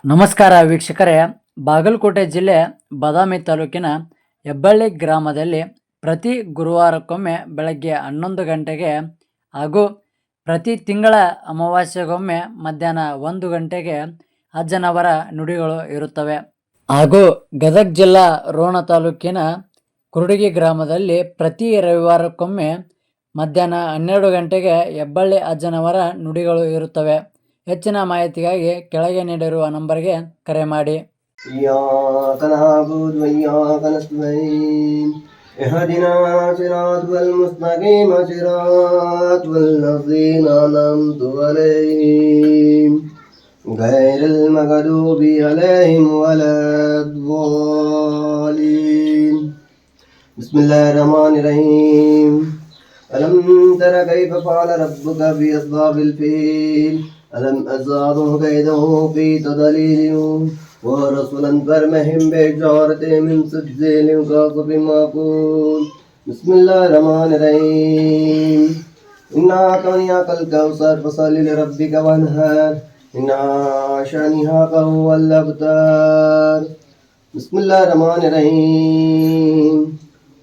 ನಮಸ್ಕಾರ ವೀಕ್ಷಕರೇ, ಬಾಗಲಕೋಟೆ ಜಿಲ್ಲೆ ಬಾದಾಮಿ ತಾಲೂಕಿನ ಹೆಬ್ಬಳ್ಳಿ ಗ್ರಾಮದಲ್ಲಿ ಪ್ರತಿ ಗುರುವಾರಕ್ಕೊಮ್ಮೆ ಬೆಳಗ್ಗೆ 11 ಗಂಟೆಗೆ ಹಾಗೂ ಪ್ರತಿ ತಿಂಗಳ ಅಮಾವಾಸ್ಯೆಗೊಮ್ಮೆ ಮಧ್ಯಾಹ್ನ 1 ಗಂಟೆಗೆ ಅಜ್ಜನವರ ನುಡಿಗಳು ಇರುತ್ತವೆ. ಹಾಗೂ ಗದಗ ಜಿಲ್ಲಾ ರೋಣ ತಾಲೂಕಿನ ಕುರುಡಗಿ ಗ್ರಾಮದಲ್ಲಿ ಪ್ರತಿ ರವಿವಾರಕ್ಕೊಮ್ಮೆ ಮಧ್ಯಾಹ್ನ 12 ಗಂಟೆಗೆ ಹೆಬ್ಬಳ್ಳಿ ಅಜ್ಜನವರ ನುಡಿಗಳು ಇರುತ್ತವೆ. ಹೆಚ್ಚಿನ ಮಾಹಿತಿಗಾಗಿ ಕೆಳಗೆ ನೀಡಿರುವ ನಂಬರ್ಗೆ ಕರೆ ಮಾಡಿ. اهدنا صراط المستقيم صراط الذين أنعمت عليهم غير المغضوب عليهم ولا الضالين. بسم الله الرحمن الرحيم. ألم تر كيف فعل ربك بأصحاب الفيل ألم أزادهم كيده في تضليل ورسلا فرمهم بحجارة من سجيل كاصف معقول. بسم الله الرحمن الرحيم. إنا أعطيناك الكوثر فصل لربك وانحر إن شانئك هو الأبتر. بسم الله الرحمن الرحيم.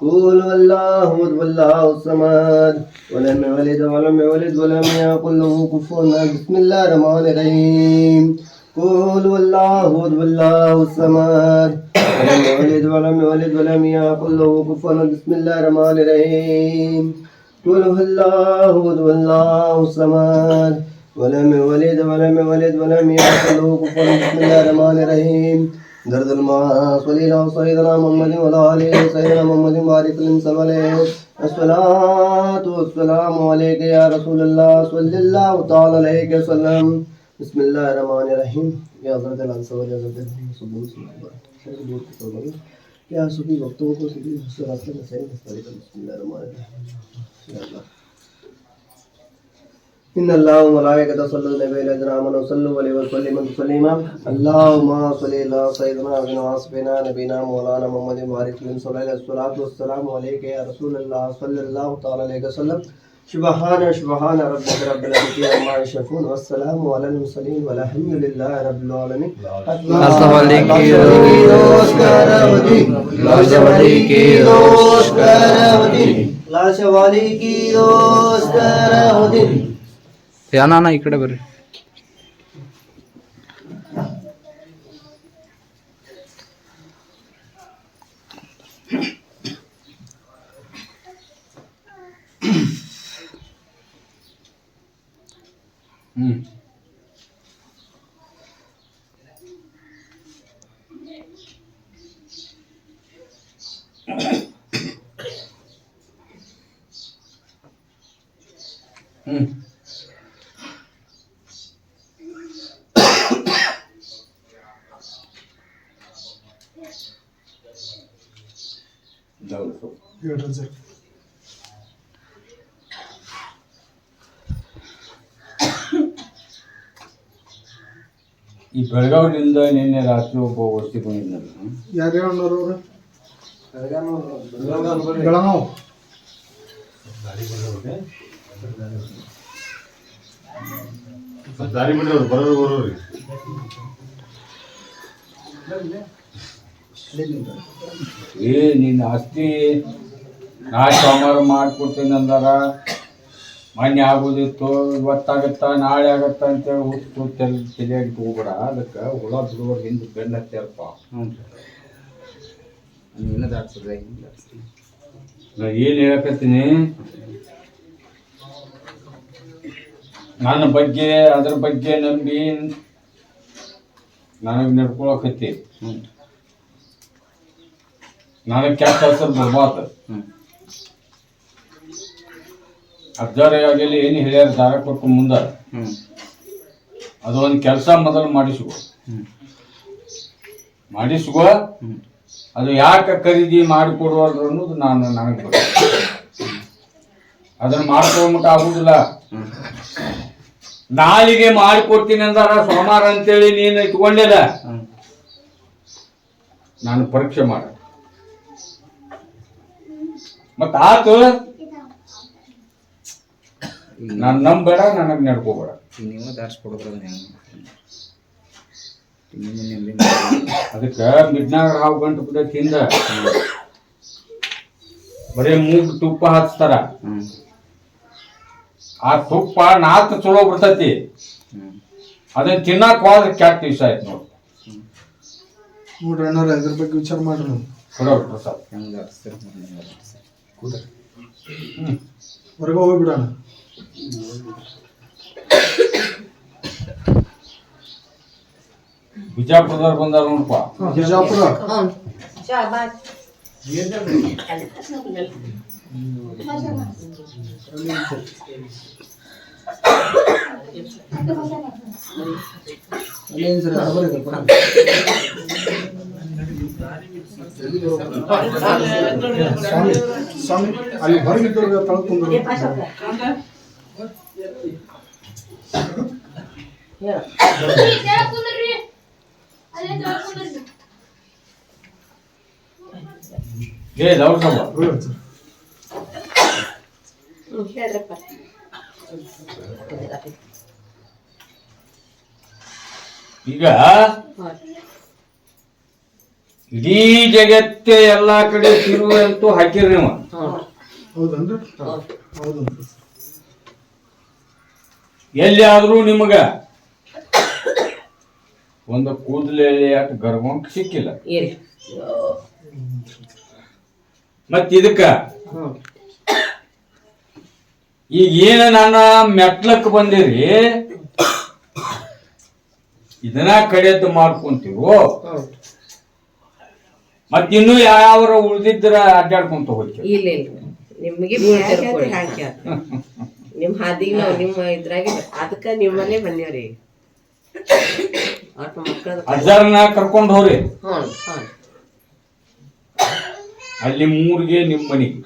قل والله والله الصمد ولم يلد ولم يولد ولم يكن له كفوا أحد. بسم الله الرحمن الرحيم. قل والله والله الصمد ولم يلد ولم يولد ولم يكن له كفوا أحد. بسم الله الرحمن الرحيم. قل والله والله الصمد ولم يلد ولم يولد ولم يكن له كفوا أحد. بسم الله الرحمن الرحيم. درد الماء صلينا وصيدنا محمد وعلى آله سيدنا محمد بارك وسلم عليه. الصلاة والسلام عليك يا رسول الله صلى الله تعالى عليه وسلم. بسم الله الرحمن الرحيم. يا حضرت الأنصار يا حضرت الصبور يا سبي وقتوں کو سبھی صراط المستقيم. بسم الله الرحمن الرحيم. إن الله وملائكته يصلون على النبي آمنوا صلوا عليه وسلموا تسليما. اللهم صل على سيدنا وحسبنا نبينا مولانا محمد بارك وسلم. الصلاة والسلام عليك يا رسول الله صلى الله تعالى عليه وسلم. سبحان ربك رب العزة عما يصفون والسلام على المرسلين والحمد لله رب العالمين. ಯಾನ ಈ ಕಡೆ ಬರ್ರಿ. ಈ ಬೆಳಗಾವಿನಿಂದ ನಿನ್ನೆ ರಾತ್ರಿ ಒಬ್ಬ ವಸ್ತಿ ಬಂದಿದ್ನಲ್ಲ, ದಾರಿ ಬಿಡ್ರಿ ಬರೋರಿ ನಿನ್ನ ಆಸ್ತಿ ನಾ ಸೋಮವಾರ ಮಾಡಿಕೊಡ್ತೀನಿ ಅಂದಾರ. ಮೊನ್ನೆ ಆಗೋದಿತ್ತು, ಇವತ್ತಾಗತ್ತ ನಾಳೆ ಆಗತ್ತ ಅಂತೇಳಿ ಹುಟ್ಟು ತಲೆಯಾಗಿ ಹೋಗ್ಬೇಡ. ಅದಕ್ಕೆ ಹುಳ ಬಿಡುವರು ಹಿಂದೆ ಬೆನ್ನ ಹತ್ತಾರಪ್ಪ. ನಾ ಏನು ಹೇಳಕತ್ತೀನಿ, ನನ್ನ ಬಗ್ಗೆ ಅದ್ರ ಬಗ್ಗೆ ನಂಬಿ ನನಗೆ ನಡ್ಕೊಳಕತ್ತಿ. ನನಗೆ ಕೆಟ್ಟ ಹೆಸರು ಬರ್ಬಾರ್ದು. ಅಜ್ಜಾರಾಗಲಿ ಏನು ಹೇಳ್ಯಾರ ದಾರ ಕೊಟ್ಟು ಮುಂದೆ ಅದೊಂದು ಕೆಲಸ ಮೊದಲು ಮಾಡಿಸುವ ಅದು ಯಾಕೆ ಖರೀದಿ ಮಾಡಿಕೊಡುವಲ್ರು ಅನ್ನೋದು ನನಗೆ ಗೊತ್ತು. ಅದನ್ನು ಮಾಡ್ಕೊಂಬಿಟ್ಟು ಆಗುದಿಲ್ಲ. ನಾಳಿಗೆ ಮಾಡಿಕೊಡ್ತೀನಿ ಅಂದಾರ ಸೋಮವಾರ ಅಂತೇಳಿ ನೀನು ಇಟ್ಕೊಂಡಿಲ್ಲ. ನಾನು ಪರೀಕ್ಷೆ ಮಾಡ ಮತ್ತ ಆತು. ನಾನು ನಂಬೇಡ, ನನಗೆ ನಡ್ಕೋಬೇಡ. ನೀವು ದಾರಿಸ್ಕೊಡೋದ್ರ ಅದಕ್ಕೆ ಮಿಡ್ನಾಗ ಹಾವು ಗಂಟು ಬಿದ್ದ ತಿಂದ ಬರೀ ಮೂಗ್ ತುಪ್ಪ ಹಚ್ತಾರ. ಆ ತುಪ್ಪ ನಾಲ್ಕು ಚಲೋ ಬಿಡ್ತತಿ, ಅದನ್ನ ತಿನ್ನಾಕ ಹೋದ್ರೆ ಕೆಟ್ಟ ವಿಷ ಆಯ್ತು ನೋಡಿ. ನೋಡ್ರಿ ಅಣ್ಣಾರ ಇದ್ರ ಬಗ್ಗೆ ವಿಚಾರ ಮಾಡ್ರಿ ನಾವು. ಕೊಡೋರು ಪ್ರಸಾದ್ ಹೊರಗೆ ಹೋಗ್ಬಿಡೋಣ. ಬಿಜಾಪುರದವ್ರು ಬಂದಾರ ನೋಡಪ್ಪ. ಬಿಜಾಪುರ ಸ್ವಾಮಿ ಅಲ್ಲಿ ಹೊರಗಿದ್ದವ್ರಿಗೆ ತಳ್ಕೊಂಡು ಈಗ ಇಡೀ ಜಗತ್ತೆ ಎಲ್ಲಾ ಕಡೆ ತಿರುವಂತೂ ಹಾಕಿರಿ ನೀವು. ಹೌದನ್ರಿ? ಹೌದನ್ರಿ. ಎಲ್ಲಿ ಆದ್ರೂ ನಿಮಗ ಒಂದು ಕೂದಲೆಲ್ಲಿ ಅಟ್ ಗರ್ಭಂಕ ಸಿಕ್ಕಿಲ್ಲ. ಮತ್ ಇದಕ್ಕ ಈಗ ಏನ ನಾನು ಮೆಟ್ಲಕ್ ಬಂದಿರಿ, ಇದನ್ನ ಕಡೆದ್ದು ಮಾಡ್ಕೊಂತೀವೋ ಮತ್ ಇನ್ನು ಯಾವ ಉಳ್ದಿದ್ರ ಅಡ್ಡಾಡ್ಕೊಂತ ಹೋಗ್ತೀವಿ. ಇಲ್ಲ ನಿಮ್ಗೆ ನಿಮ್ ಹಾದಿಗೆ ನಾವು ನಿಮ್ಮ ಇದ್ರಾಗ ಅದಕ್ಕ ನಿಮ್ಮಲ್ಲೇ ಬಂದೇವ್ರಿ. ಅಜ್ಜಾರನ್ನ ಕರ್ಕೊಂಡ್ ಹೋಗ್ರಿ. ಅಲ್ಲಿ ಮೂರ್ಗೆ ನಿಮ್ ಮನಿಗೆ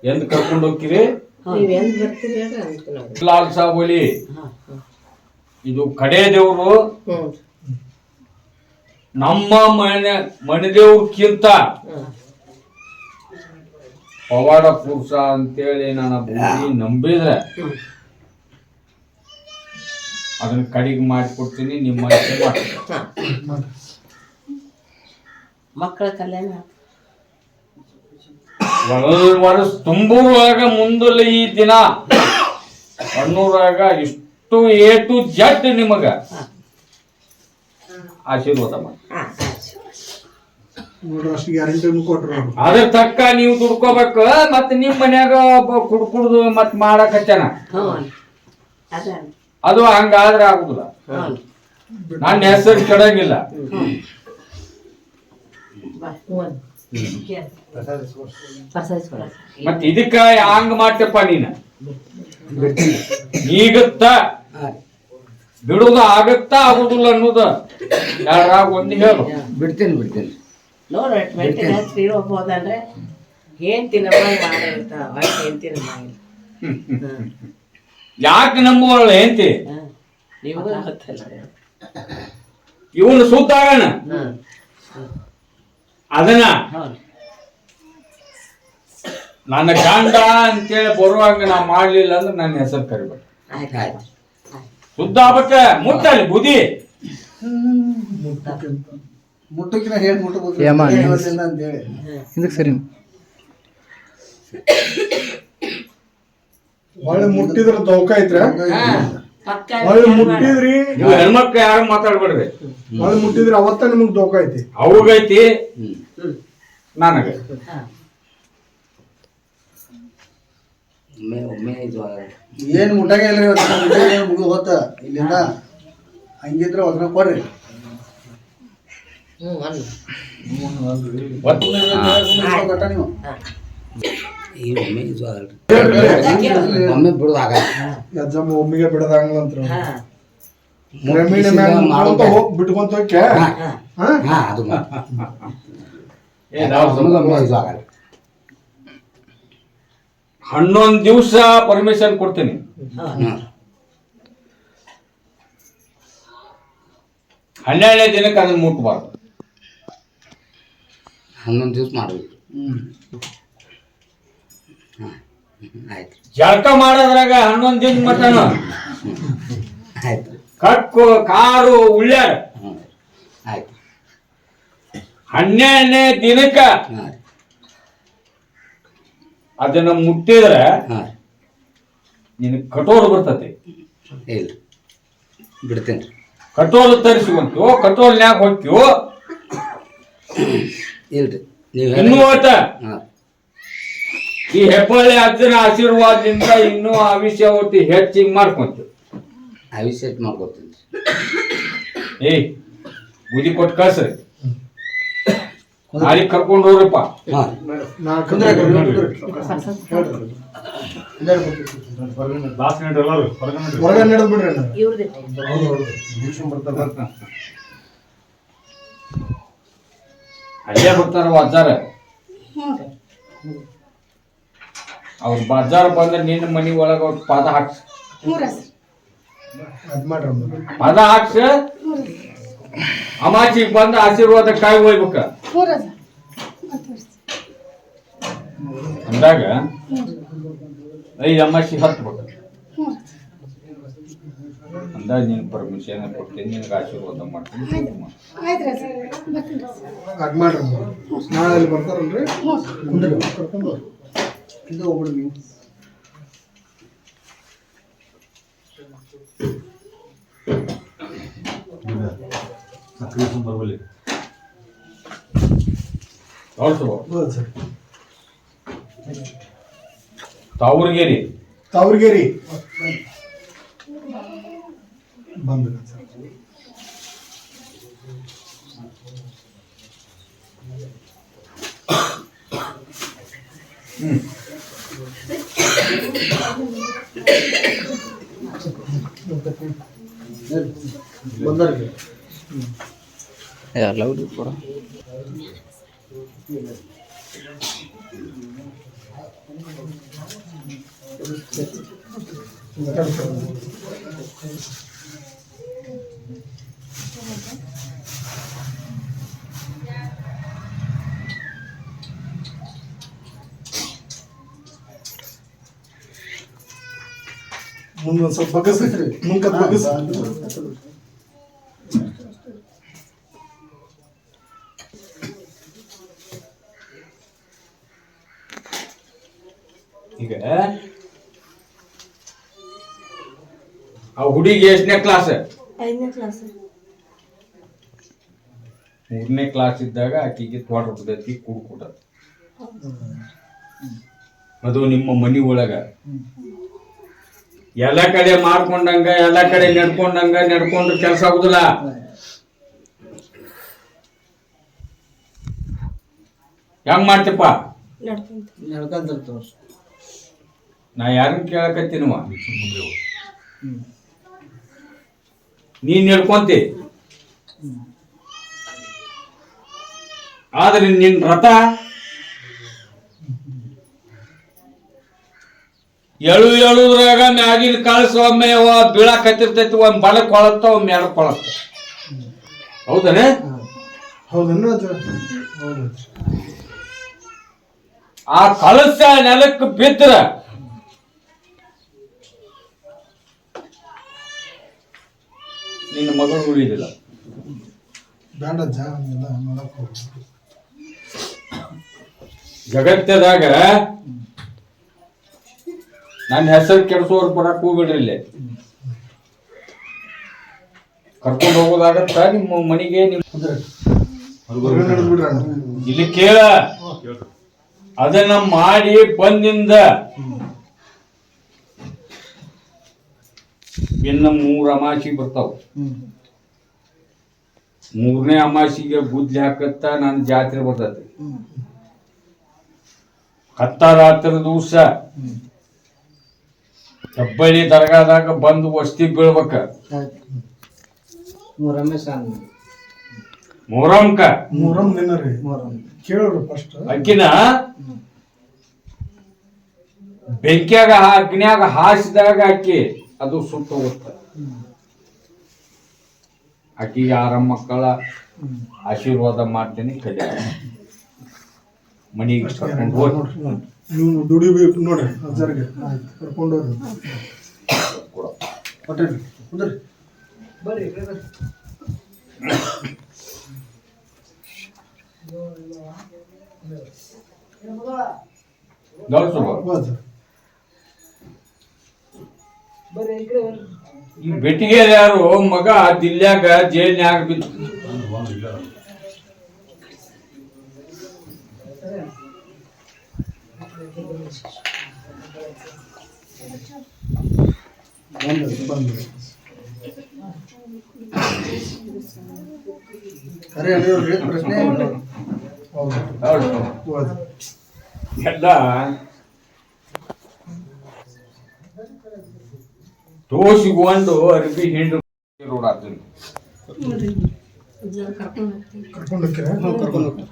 ಎಂದ್ ಕರ್ಕೊಂಡ್ ಹೋಗ್ತೀರಿ? ಲಾಲ್ ಸಾಬೋಲಿ ಇದು ಕಡೆ ದೇವ್ರು. ನಮ್ಮ ಮನೆದೇವ್ರಕ್ಕಿಂತ ಪವಾಡ ಪುರುಷ ಅಂತೇಳಿ ನಾನು ಬುದ್ಧಿ ನಂಬಿದ್ರೆ ಅದನ್ನ ಕಡಿಗೆ ಮಾಡಿಕೊಡ್ತೀನಿ. ನಿಮ್ಮ ಮಕ್ಕಳ ಕಲ್ಯಾಣ ವರ್ಷ ತುಂಬುವಾಗ ಮುಂದಲ ಈ ದಿನ ಕಣ್ಣೂರಾಗ ಇಷ್ಟು ಏಟು ಜಡ್ ನಿಮಗ ಆಶೀರ್ವಾದ ಮಾಡಿ ನೋಡ್ರಿ ಅಷ್ಟು ಗ್ಯಾರಂಟಿ ಕೊಟ್ರು. ಅದ್ರ ತಕ್ಕ ನೀವು ದುಡ್ಕೋಬೇಕು. ಮತ್ ನಿಮ್ ಮನ್ಯಾಗ ಕುಡ್ದು ಮತ್ ಮಾಡಕ್ ಹಚ್ಚನ ಅದು ಹಂಗಾದ್ರೆ ಆಗುದಿಲ್ಲ. ನನ್ನ ಹೆಸರು ಕೆಡಂಗಿಲ್ಲ. ಮತ್ ಇದಕ್ಕ ಹಂಗ ಮಾಡ್ತಪ್ಪ ನೀನ ಈಗತ್ತ ಬಿಡುದ ಆಗತ್ತ ಆಗುದಿಲ್ಲ ಅನ್ನೋದ ಯಾರಾಗ ಒಂದು ಹೇಳು. ಬಿಡ್ತೇನೆ ನೋಡ್ರಿ ಹೋದಂದ್ರೆ ಏನ್ ತಿನ್ನಮ್ಮ ಮಾಡಿರ್ತಾವ ಏನ್ ತಿನ್ನಮ್ಮ. ಯಾಕೆ ನಂಬುವಳ ಹೆಂತಿ ನಿಮಗ ಗೊತ್ತಲ್ಲ ಇವನು ಸುತ್ತಾಗಣ ಅದನ್ನ ನನ್ನ ಗಂಡ ಅಂತೇಳಿ ಬರುವಾಗ ನಾ ಮಾಡ್ಲಿಲ್ಲ ಅಂದ್ರೆ ನನ್ನ ಹೆಸರು ಕರಿಬೇಕು. ಶುದ್ಧ ಆಗ್ಬೇಕ. ಮುಟ್ಟಲ್ಲಿ ಬುದ್ಧಿ ಮುಟ್ಟಕಿನ ಹೇಳಿ ಮುಟ್ಟಬಹುದು ಅಂತ ಹೇಳಿ ಇದಕ್ಕೆ ಸರಿ. ಒಳ್ಳೆ ಮುಟ್ಟಿದ್ರ ದೌಕ ಐತ್ರ. ಒಳ್ಳೆ ಮುಟ್ಟಿದ್ರಿ ನೀವು ಹೆಣ್ಮಕ್ಳು ಯಾರು ಮಾತಾಡ್ಬೇಡ್ರಿ. ಒಳ್ಳೆ ಮುಟ್ಟಿದ್ರಿ ಅವತ್ತ ನಿಮಗ್ ದೌಕ ಐತಿ. ಅವಗೈತಿ ನನಗ. ಏನ್ ಮುಟ್ಟಾಗ ಇಲ್ರಿ ಮುಗಿದು ಹೋತ ಇಲ್ಲಿಂದ. ಹಂಗಿದ್ರ ಒದ್ನ ಕೊಡ್ರಿ. ಒಮ್ಮಿಗೆ ಬಿಡದಂಗ್ಲಂತ್ರ ಬಿಟ್ಕೊಂತ ಹೋಗ್ಯ 11 ದಿವಸ ಪರ್ಮಿಷನ್ ಕೊಡ್ತೀನಿ. 12ನೇ ದಿನಕ್ಕೆ ಅದನ್ನ ಮುಟ್ಬಾರ್ದು. 11 ದಿವಸ ಮಾಡ್ಬೇಕು. ಜಳಕ ಮಾಡೋದ್ರಾಗ 11 ದಿನ ಮಟನ ಆಯ್ತು. ಕಕ್ಕು ಕಾರು ಉಳ್ಳ್ಯಾರ ಹ್ಞೂ ಆಯ್ತು 12ನೇ ದಿನಕ್ಕ ಹಾಂ ರೀ ಅದನ್ನ ಮುಟ್ಟಿದ್ರೆ ಹಾಂ ನಿನಗೆ ಕಟೋಲು ಬರ್ತತಿ. ರೀ ಇಲ್ಲ ಬಿಡ್ತೇನೆ ರೀ ಕಟೋಲು ತರಿಸುವಂತು ಕಟೋಲ್ನ್ಯಾಗ ಹೊಕ್ಕಿವು ಇಲ್ರಿ ನೀವು ಇನ್ನೂ ಒಟ್ಟ ಹಾಂ ಈ ಹೆಬ್ಬಳ್ಳಿ ಅಜ್ಜನ ಆಶೀರ್ವಾದದಿಂದ ಇನ್ನೂ ಆವಿಷ್ಯ ಒಟ್ಟು ಹೆಚ್ಚಿಗೆ ಮಾಡ್ಕೊಂತೀವಿ. ಅವಿಸೆಟ್ ಮಾಡ್ಕೊತೀನಿ ಏಯ್ ಬುದ್ಧಿ ಕೊಟ್ಟು ಕಳ್ಸ್ರಿ, ನಾಳೆ ಕರ್ಕೊಂಡು ಹೋಗ್ರಪ್ಪ. ಹಾಂ ಲಾಸ್ಟ್ ಮಿನಿಟ್ ಎಲ್ಲರೂ ಹೊರಗಡೆ ಹೊರಗಡೆ ನಡೆದ್ ಬಿಡ್ರಿ ಅಣ್ಣ. ಇವ್ರದ್ದು ಅಲ್ಲೇ ಬರ್ತಾರ ಅಜ್ಜಾರ. ಅವ್ರ ಬಜಾರ್ ಬಂದ್ರೆ ನಿನ್ನ ಮನಿ ಒಳಗ ಅವ್ರ ಪಾದ ಹಾಕ್ಸ, ಅದ್ ಮಾಡ್ರಿ ಅಮ್ಮ. ಪಾದ ಹಾಕ್ಸ. ಅಮಾಚಿಗೆ ಬಂದ ಆಶೀರ್ವಾದ ಕಾಯಿ ಹೋಗ್ಬೇಕ ಅಂದಾಗ 5 ಅಮಾಸಿ ಹತ್ಬೇಕ ಅಂದಾಗ ನೀನು ಪರ್ಮಿಷನ್ ಕೊಡ್ತೀನಿ, ನಿನಗೆ ಆಶೀರ್ವಾದ ಮಾಡ್ತೀನಿ. ಅದ್ ಮಾಡ್ರಿ ಅಮ್ಮ. ನಾಳೆ ಅಲ್ಲಿ ಬರ್ತಾರಲ್ರಿ ಕುಂದ್ರಿ, ಕರ್ಕೊಂಡು ಹೋಗ್ರಿ. ಇದು ಹೋಗ್ಬಿಡಿ ನೀವು. ಸಕ್ರಿಯ ಸಂದರ್ಭದಲ್ಲಿ ತೋರ್ಸುವ ಹೌದು ಸರ್. ತಾವೂರ್ಗೇರಿ ತಾವರ್ಗೇರಿ ಬಂದ್ರಿ ಸರ್. ಬಂದರ್ರಿ ಎಲ್ಲ ಕೂಡ ಮುಂದೊಂದ್ ಸ್ವಲ್ಪ ಬಗ್ಗಸ್ರಿ, ಮುಂಕತ್ ಬಗ್ಗಸ್. ಈಗ ಆ ಹುಡುಗಿ ಎಷ್ಟನೇ ಕ್ಲಾಸ್? 5ನೇ ಕ್ಲಾಸ್. 3ನೇ ಕ್ಲಾಸ್ ಇದ್ದಾಗ ಆಕಿಗೆ ತೋಟ ಬಿದ್ದೈತಿ, ಕೂಡ್ಕೊಟ್ಟತಿ. ಅದು ನಿಮ್ಮ ಮನಿ ಒಳಗ ಎಲ್ಲ ಕಡೆ ಮಾಡ್ಕೊಂಡಂಗ ಎಲ್ಲ ಕಡೆ ನಡ್ಕೊಂಡ್ರೆ ಕೆಲಸ ಆಗುದಿಲ್ಲ. ಹೆಂಗ್ ಮಾಡ್ತಿಪ್ಪ? ನಡ್ಕೊಂತ ನಾ ಯಾರನ್ನ ಕೇಳಕತ್ತೀನವ, ನೀನ್ ನಡ್ಕೊಂತಿ. ಆದ್ರೆ ನಿನ್ ರಥ ಎಳುದ್ರಾಗ ಮ್ಯಾಗಿನ ಕಳಸ ಒಮ್ಮೆ ಬೀಳಾಕತ್ತಿರ್ತೈತಿ, ಒಂದ್ ಬಲಕ್ ಕೊಳತ್ತ ಒಮ್ಮೆ ಎಡಕ್ ಕೊಳತ್ತ. ಹೌದನೇ? ಹೌದನ್ನ ಹೌದು. ಆ ಕಳಸ ನೆಲಕ್ಕೆ ಬಿದ್ರ ನಿನ್ನ ಮಗಳು ಉಳಿದಿಲ್ಲ. ಬ್ಯಾಂಡಜ್ಜ ಹಂಗೆಲ್ಲ ಮಾಡಕ್ ಹೋಗ್ರಿ. ಜಗತ್ತದಾಗ ನನ್ನ ಹೆಸರು ಕೆಡಿಸೋರು ಬರಕ್ ಹೋಗ್ಬಿಡ್ರಿ. ಇಲ್ಲಿ ಕರ್ಕೊಂಡು ಹೋಗೋದಾಗತ್ತ ನಿಮ್ಮ ಮನೆಗೆ. ಹೊರಗಡೆ ನಡೆದ್ ಬಿಡ್ರಿ ಅಣ್ಣ. ಇಲ್ಲಿ ಕೇಳ, ಅದನ್ನ ಮಾಡಿ ಬಂದಿಂದ ಇನ್ನು 3 ಅಮಾಸಿ ಬರ್ತಾವ. 3ನೇ ಅಮಾಸಿಗೆ ಬುದ್ಧಿ ಹಾಕತ್ತ ನನ್ನ ಜಾತ್ರೆ ಬರ್ತೈತಿ. ಹತ್ತರಾತ್ರ ದಿವಸ ಹೆಬ್ಬಳ್ಳಿ ದರ್ಗಾದಾಗ ಬಂದು ವಸ್ತಿ ಬೀಳ್ಬೇಕ. ಮೊಹರಂಕ ಮೊಹರಂ ದಿನ ರೀ ಕೇಳ್ರಿ ಫಸ್ಟ್. ಅಕ್ಕಿನ ಬೆಂಕಿಯಾಗ ಅಗ್ನ್ಯಾಗ ಹಾಸಿದಾಗ ಅಕ್ಕಿ ಅದು ಸುಟ್ಟು ಹೋಗುತ್ತೆ. ಆಕಿಗೆ 6 ಮಕ್ಕಳ ಆಶೀರ್ವಾದ ಮಾಡ್ತೀನಿ. ಕಲ್ಯಾಣ ಮನೆಗೆ ಕರ್ಕೊಂಡು ಹೋಗಿ ನೀವು ದುಡಿಬೇಕು ನೋಡ್ರಿ ಅಜ್ಜರ್ಗೆ. ಕರ್ಕೊಂಡೋಗ್ರಿ. ಹೊಟ್ಟೆ ಕುಂದ್ರಿ. ಈ ಬೆಟ್ಟಿಗೆ ಯಾರು ಮಗ ದಿಲ್ಲ್ಯಾಗ ಜೈಲ್ನ್ಯಾಗ ಬಿದ್ದು ಅರೆ ಅದೇ ಪ್ರಶ್ನೆ ಎಲ್ಲ ತೋಸಿಕೊಂಡು ಅರ್ಬಿ ಹಿಂಡು ರೋಡ್ ಆಗ್ತದೆ. ಕರ್ಕೊಂಡು ಹೋಗ್ತಾರೆ.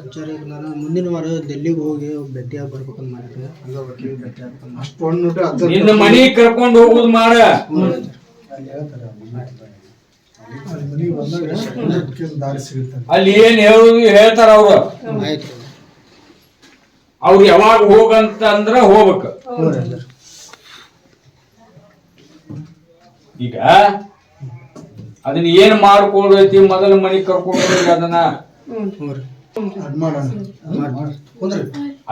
ಆಕ್ಚುಲಿ ನಾನು ಮುಂದಿನ ವಾರ ಡೆಲ್ಲಿಗೆ ಹೋಗಿ ಭೇಟಿಯಾಗಿ ಬರ್ಬೇಕಂತ ಮಾಡಿದ್ದೆ. ಹಂಗ ವಕೀಲ ಭೇಟಿ ಆಗ್ಬೇಕಂತ ಅಷ್ಟು ಒಂದು ನಿನ್ನ ಮನೆಗೆ ಕರ್ಕೊಂಡು ಹೋಗುದು ಮಾಡ. ಅಲ್ಲಿ ಹೇಳ್ತಾರೆ ಅಲ್ಲಿ ಮನೆಗೆ ಬಂದಾಗ ದಾರಿ ಸಿಗುತ್ತೆ. ಅಲ್ಲಿ ಏನ್ ಹೇಳುದು ಹೇಳ್ತಾರ ಅವ್ರು. ಆಯ್ತು. ಅವ್ರು ಯಾವಾಗ ಹೋಗಂತ ಅಂದ್ರ ಹೋಗ್ಬೇಕು. ಈಗ ಅದನ್ನ ಏನ್ ಮಾಡ್ಕೊಳ್ತಿ ಮೊದಲ ಮನೆಗೆ ಕರ್ಕೊಂಡು ಹೋಗಿ ಅದನ್ನ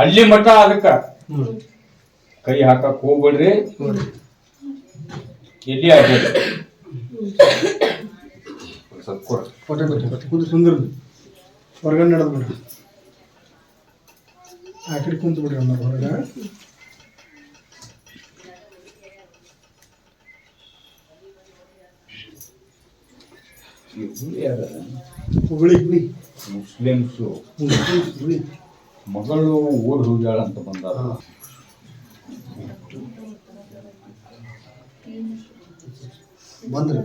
ಅಲ್ಲಿ ಮಠ ಅದಕ್ಕ ಕೈ ಹಾಕಕ್ ಹೋಗ್ಬೇಡ್ರಿ. ಎಲ್ಲಿ ಆಗ್ತದೆ ಸುಂದರ ಹೊರಗಡೆ ನಡೆದ್ ಬಿಡ್ರಿ. ಆ ಕಡೆ ಕುಂತು ಬಿಡ್ರಿ ಅಮ್ಮ ಹೊರಗ. ಹುಬ್ಳಿ ಮುಸ್ಲಿಮ್ಸು ಮಗಳು ಓಡ್ ಹೋಗ್ಯಾಳ ಅಂತ ಬಂದಾರ. ಬಂದ್ರಿ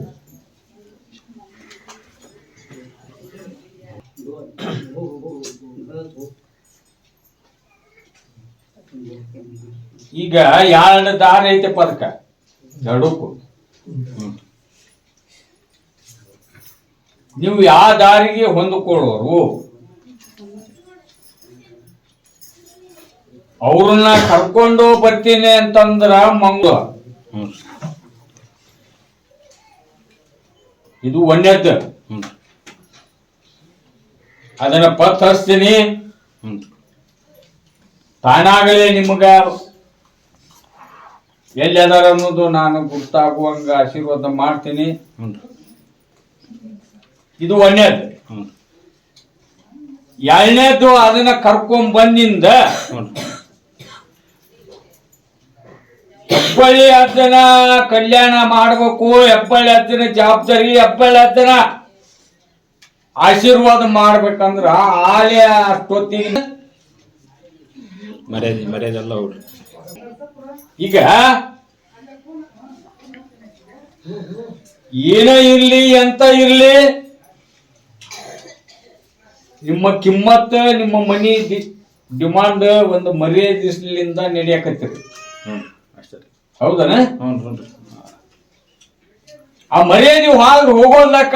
ಈಗ ಎರಡು ದಾರಿ ಐತೆ ಪದಕ ಎರಡಕ್ಕೂ. ನೀವು ಯಾವ ದಾರಿಗೆ ಹೊಂದಿಕೊಳ್ಳೋರು ಅವ್ರನ್ನ ಕರ್ಕೊಂಡು ಬರ್ತೀನಿ ಅಂತಂದ್ರ ಮಂಗಳ ಇದು ಒಂದೇದ್ದು. ಅದನ್ನ ಪತ್ ಹಚ್ತೀನಿ, ತಾನಾಗಲೇ ನಿಮಗ ಎಲ್ಲಿ ಅದಾರ ಅನ್ನೋದು ನಾನು ಗುರ್ತಾಗುವಂಗ ಆಶೀರ್ವಾದ ಮಾಡ್ತೀನಿ. ಇದು ಒಂದೇದ್ದು. ಎರಡನೇದ್ದು ಅದನ್ನ ಕರ್ಕೊಂಡ್ ಬಂದಿಂದ ಹೆಬ್ಬಳ್ಳಿ ಹತ್ತನ ಕಲ್ಯಾಣ ಮಾಡ್ಬೇಕು, ಹೆಬ್ಬಳ್ಳಿ ಹತ್ತನ ಜವಾಬ್ದಾರಿ, ಹೆಬ್ಬಳ್ಳಿ ಹತ್ತನ ಆಶೀರ್ವಾದ ಮಾಡ್ಬೇಕಂದ್ರ ಆಲೆ ಅಷ್ಟೊತ್ತಿಗೆ ಮರ್ಯಾದೆಲ್ಲ ಅವ್ರು ಈಗ ಏನೇ ಇರ್ಲಿ ಎಂತ ಇರ್ಲಿ ನಿಮ್ಮ ಕಿಮ್ಮತ್ ನಿಮ್ಮ ಮನಿ ಡಿಮಾಂಡ್ ಒಂದು ಮರ್ಯಾದಿಸ್ಲಿಂದ ನಡೆಯಕತ್ತಿರಿ. ಹೌದನ? ಆ ಮರ್ಯಾದೆ ಹೋಗೋದಕ್ಕ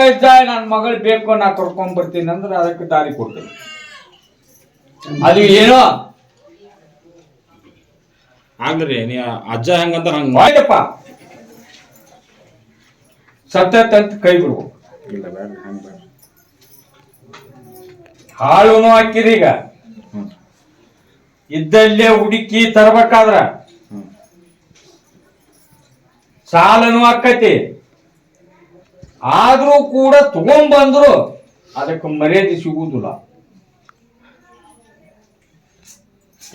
ನನ್ನ ಮಗಳು ಬೇಕು ನಾ ಕರ್ಕೊಂಡ್ ಬರ್ತೀನಿ ಅಂದ್ರೆ ಅದಕ್ಕೆ ದಾರಿ ಕೊಡ್ತೀನಿ. ಅದು ಏನೋ ಆಗ್ಲಿ ನೀ ಅಜ್ಜ ಹೆಂಗಂತ ಹಂಗ ಆಯ್ತಪ್ಪ ಸತ್ತಂತ ಕೈ ಬಿಡ್ಬೇಕು. ಇಲ್ಲ ಬೇಡ ಹಂಗ ಬೇಡ. ಹಾಳುನು ಹಾಕಿರಿ. ಈಗ ಇದ್ದಲ್ಲೇ ಹುಡುಕಿ ತರ್ಬೇಕಾದ್ರ ಸಾಲನು ಆಕತಿ. ಆದ್ರೂ ಕೂಡ ತಗೊಂಡ್ಬಂದ್ರು ಅದಕ್ಕೆ ಮರ್ಯಾದೆ ಸಿಗುವುದಿಲ್ಲ.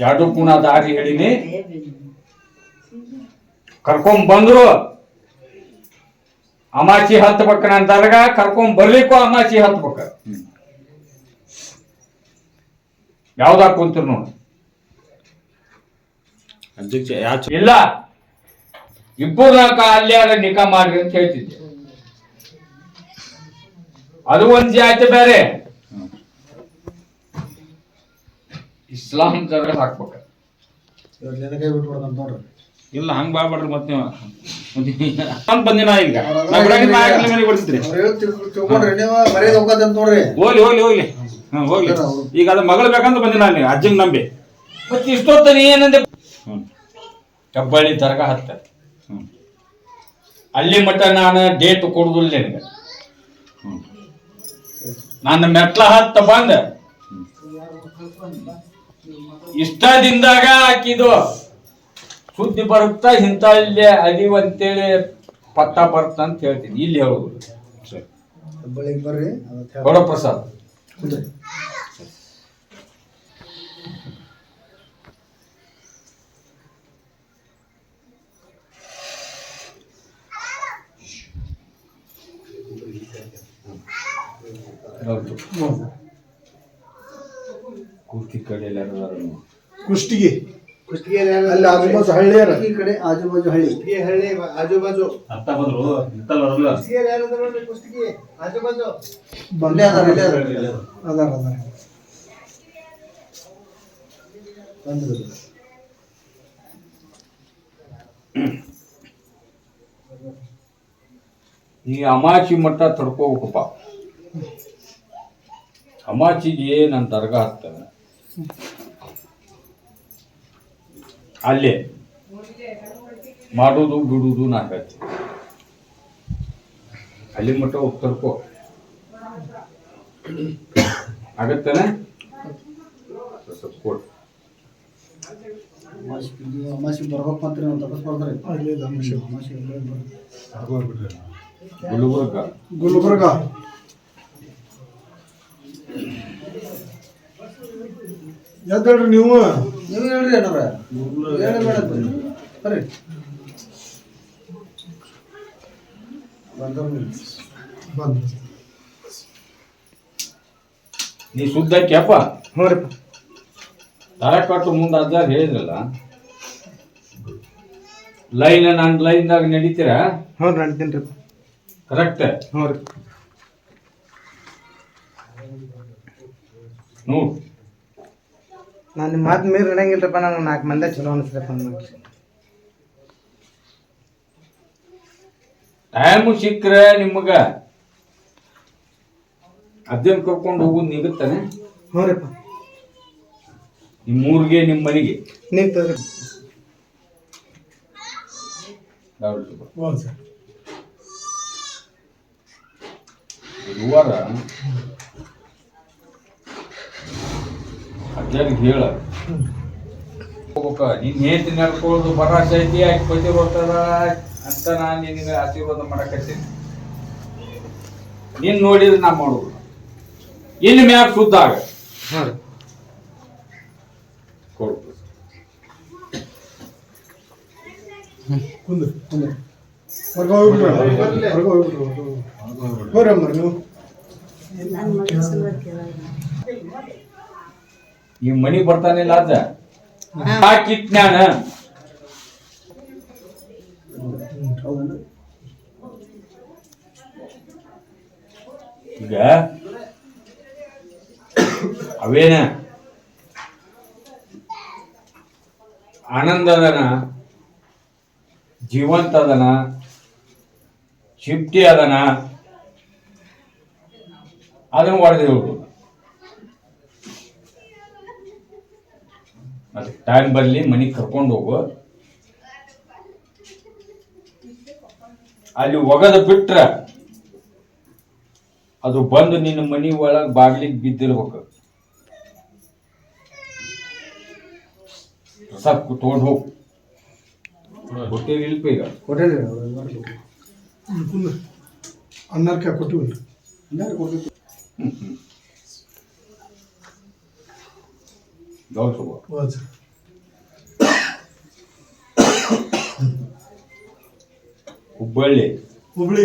ಎರಡು ಪುನಃ ದಾರಿ ಹೇಳಿನಿ. ಕರ್ಕೊಂಡ್ ಬಂದ್ರು ಅಮಾಚಿ ಹತ್ಬೇಕ. ನನ್ನ ದರ್ಗ ಕರ್ಕೊಂಡ್ ಬರ್ಲಿಕ್ಕೂ ಅಮಾಚಿ ಹತ್ಬೇಕ. ಯಾವ್ದಾಕ ಕುಂತಿರ್ ನೋಡಿ. ಇಲ್ಲ ಇಬ್ಬರಕ ಅಲ್ಲಿಯಾರ ನಿಕಾ ಮಾಡ್ರಿ ಅಂತ ಹೇಳ್ತಿದ್ದೆ. ಅದು ಒಂದ್ ಜಾತಿ ಬೇರೆ. ಇಸ್ಲಾಂ ಜಗಳ ಹಾಕ್ಬೇಕ. ಕೈ ಬಿಟ್ಬಿಡ್ದಂತ ನೋಡ್ರಿ. ಇಲ್ಲ ಹಂಗ ಬಾಳ್ಬೇಡ್ರಿ. ಮತ್ತೆ ನೀವು ಬಂದಿನ ಈಗ ಮನೆಗೆ ಕೊಡ್ತಿದ್ರಿ. ತಿಳ್ಕೊಂಡ್ರಿ ನೀವು ಮರ್ಯಾದೆ ಹೋಗೋದಂತ ನೋಡ್ರಿ. ಹೋಗ್ಲಿ ಹೋಗ್ಲಿ ಹೋಗ್ಲಿ ಹೋಗ್ಲಿ. ಈಗ ಅದ ಮಗಳು ಬೇಕಂತ ಬಂದಿನ ಅಲ್ಲಿ ಅಜ್ಜಂಗ್ ನಂಬಿ. ಮತ್ತೆ ಇಷ್ಟೊತ್ತ ನೀ ಏನಂದೆ? ಹೆಬ್ಬಳ್ಳಿ ದರ್ಗಾ ಹತ್ತ ಅಲ್ಲಿ ಮಟ್ಟ ನಾನು ಡೇಟ್ ಕೊಡುದಿಲ್ಲ ನಿನಗೆ. ನನ್ನ ಮೆಟ್ಲ ಹತ್ತ ಬಂದ ಇಷ್ಟದಿಂದಾಗ ಆಕಿದು ಸುದ್ದಿ ಬರುತ್ತಾ ಇಂಥ ಇಲ್ಲಿ ಅದೀವಂತೇಳಿ ಪತ್ತ ಬರುತ್ತ ಅಂತ ಹೇಳ್ತೀನಿ. ಇಲ್ಲಿ ಹೇಳುದು ಬಳಿಗೆ ಬರ್ರಿ ಗೌಡ ಪ್ರಸಾದ್. ಕುಂದ್ರಿ. ಹೌದು. ಕೂರ್ತಿ ಕಡೆ ಎಲ್ಲಾರು ಕುಷ್ಟಗಿ ಅಲ್ಲಿ ಆಜುಬಾಜು ಹಳ್ಳಿಯರ ಈ ಕಡೆ ಆಜುಬಾಜು ಹಳ್ಳಿ ಆಜುಬಾಜು ಬಂದೇ ಅದಾರ ಈ ಅಮಾಚಿ ಮಟ್ಟ ತಡ್ಕೋಬೇಕಪ್ಪ. ಅಮಾಚಿಗೆ ನನ್ನ ದರ್ಗಾ ಹತ್ತಾನೆ ಅಲ್ಲೇ ಮಾಡೋದು ಬಿಡುವುದು ನಾ ಹೇಳ್ತೀನಿ. ಅಲ್ಲಿ ಮಟ್ಟ ಹೋಗಿ ತಡ್ಕೋ ಆಗತ್ತೇನೆ ಕೊಡು. ಅಮಾಸಿ ಬರ್ಬೇಕು ಅಂತ ನಾವು ತಪ್ಪಿಸ್ಕೊಳ್ತಾರೆ. ಗುಲ್ಬರ್ಗ ಎದ್ದೇಳ್ರಿ ನೀವು ಹೇಳ್ರಿ ಏನಾರ ಬರ್ರಿ ಬಂದು ನೀ ಸುದ್ದ ಕ್ಯಾಪ ಹ್ಞೂ ರೀ ದಾರ ಕಟ್ಟು ಮುಂದೆ ಅಜ್ಜಾರ್ ಹೇಳಿದ್ರಲ್ಲ ಲೈನ್ ನಾನು ಲೈನ್ದಾಗ ನಡೀತೀರಾ? ಹ್ಞೂ ನಡ್ತೀನಿ ರೀ ಕರೆಕ್ಟ್. ಹ್ಞೂ ರೀ ನೋಡು ನಾನು ನಿಮ್ಮ ಮಾತು ಮೀರಿ ನಡೆಯಂಗಿಲ್ಲಪ್ಪ. ನನಗೆ 4 ಮಂದಿ ಚಲೋ ಅನಿಸ್ತಪ್ಪ. ಟೈಮು ಸಿಕ್ಕರೆ ನಿಮಗ ಅದೇನು ಕರ್ಕೊಂಡು ಹೋಗುದು ನಿಗುತ್ತಾನೆ. ಹ್ಞೂ ರೀಪ್ಪ. ನಿಮ್ಮೂರಿಗೆ ನಿಮ್ಮ ಮನೆಗೆ ನಿಂತದ್ರಿ ಗುರುವಾರ ಅಜ್ಜಾರಿಗೆ ಹೇಳ ಹೋಗ್ಬೇಕ. ನೀನ್ ಹೇಳ್ತಿ ನಡ್ಕೊಳ್ಳೋದು ಭರಾಸೆ ಐತಿ ಆಕಿ ಪತಿ ಬರ್ತದ ಅಂತ ನಾನು ನಿನಗೆ ಆಶೀರ್ವಾದ ಮಾಡಕತ್ತೀನಿ. ನೀನ್ ನೋಡಿದ್ರೆ ನಾ ಮಾಡೋದು ಇನ್ನು ಮ್ಯಾಗ ಶುದ್ಧ ಆಗ ಕೊಡ್ತು. ಕುಂದ್ರಿ ಕುಂದ್ರಿ ಹೊರಗೆ ಹೋಗ್ಬಿಟ್ರೆ ಹೊರಗೆ ಹೋಗ್ಬಿಟ್ರು ಹೋಗ್ರಿ ಅಮ್ಮ ನೀವು ಈ ಮನಿ ಬರ್ತಾನಿಲ್ಲ ಅದ ಕಿಟ್ನ್ಯಾನ ಈಗ ಅವೇನ ಆನಂದ ಅದನ, ಜೀವಂತ ಅದನ, ಶಿಫ್ಟಿ ಅದನ, ಅದನ್ನು ಹೊಡೆದು ಹೇಳುದು. ಅದಕ್ಕೆ ಟೈಮ್ ಬರಲಿ ಮನೆಗೆ ಕರ್ಕೊಂಡು ಹೋಗು. ಅಲ್ಲಿ ಒಗದ ಬಿಟ್ರ ಅದು ಬಂದು ನಿನ್ನ ಮನಿ ಒಳಗೆ ಬಾಗಿಲಿಗೆ ಬಿದ್ದಿರ್ಬೇಕು. ಪ್ರಸಾದ್ ತಗೊಂಡು ಹೋಗು. ಕೊಟ್ಟೇವಿ ಇಲ್ಪ ಈಗ ಕೊಟ್ಟೇರಿ ಅನ್ನಾರ್ಕ ಕೊಟ್ಟಿವಿ ಹುಬ್ಬಳ್ಳಿ ಹುಬ್ಳಿ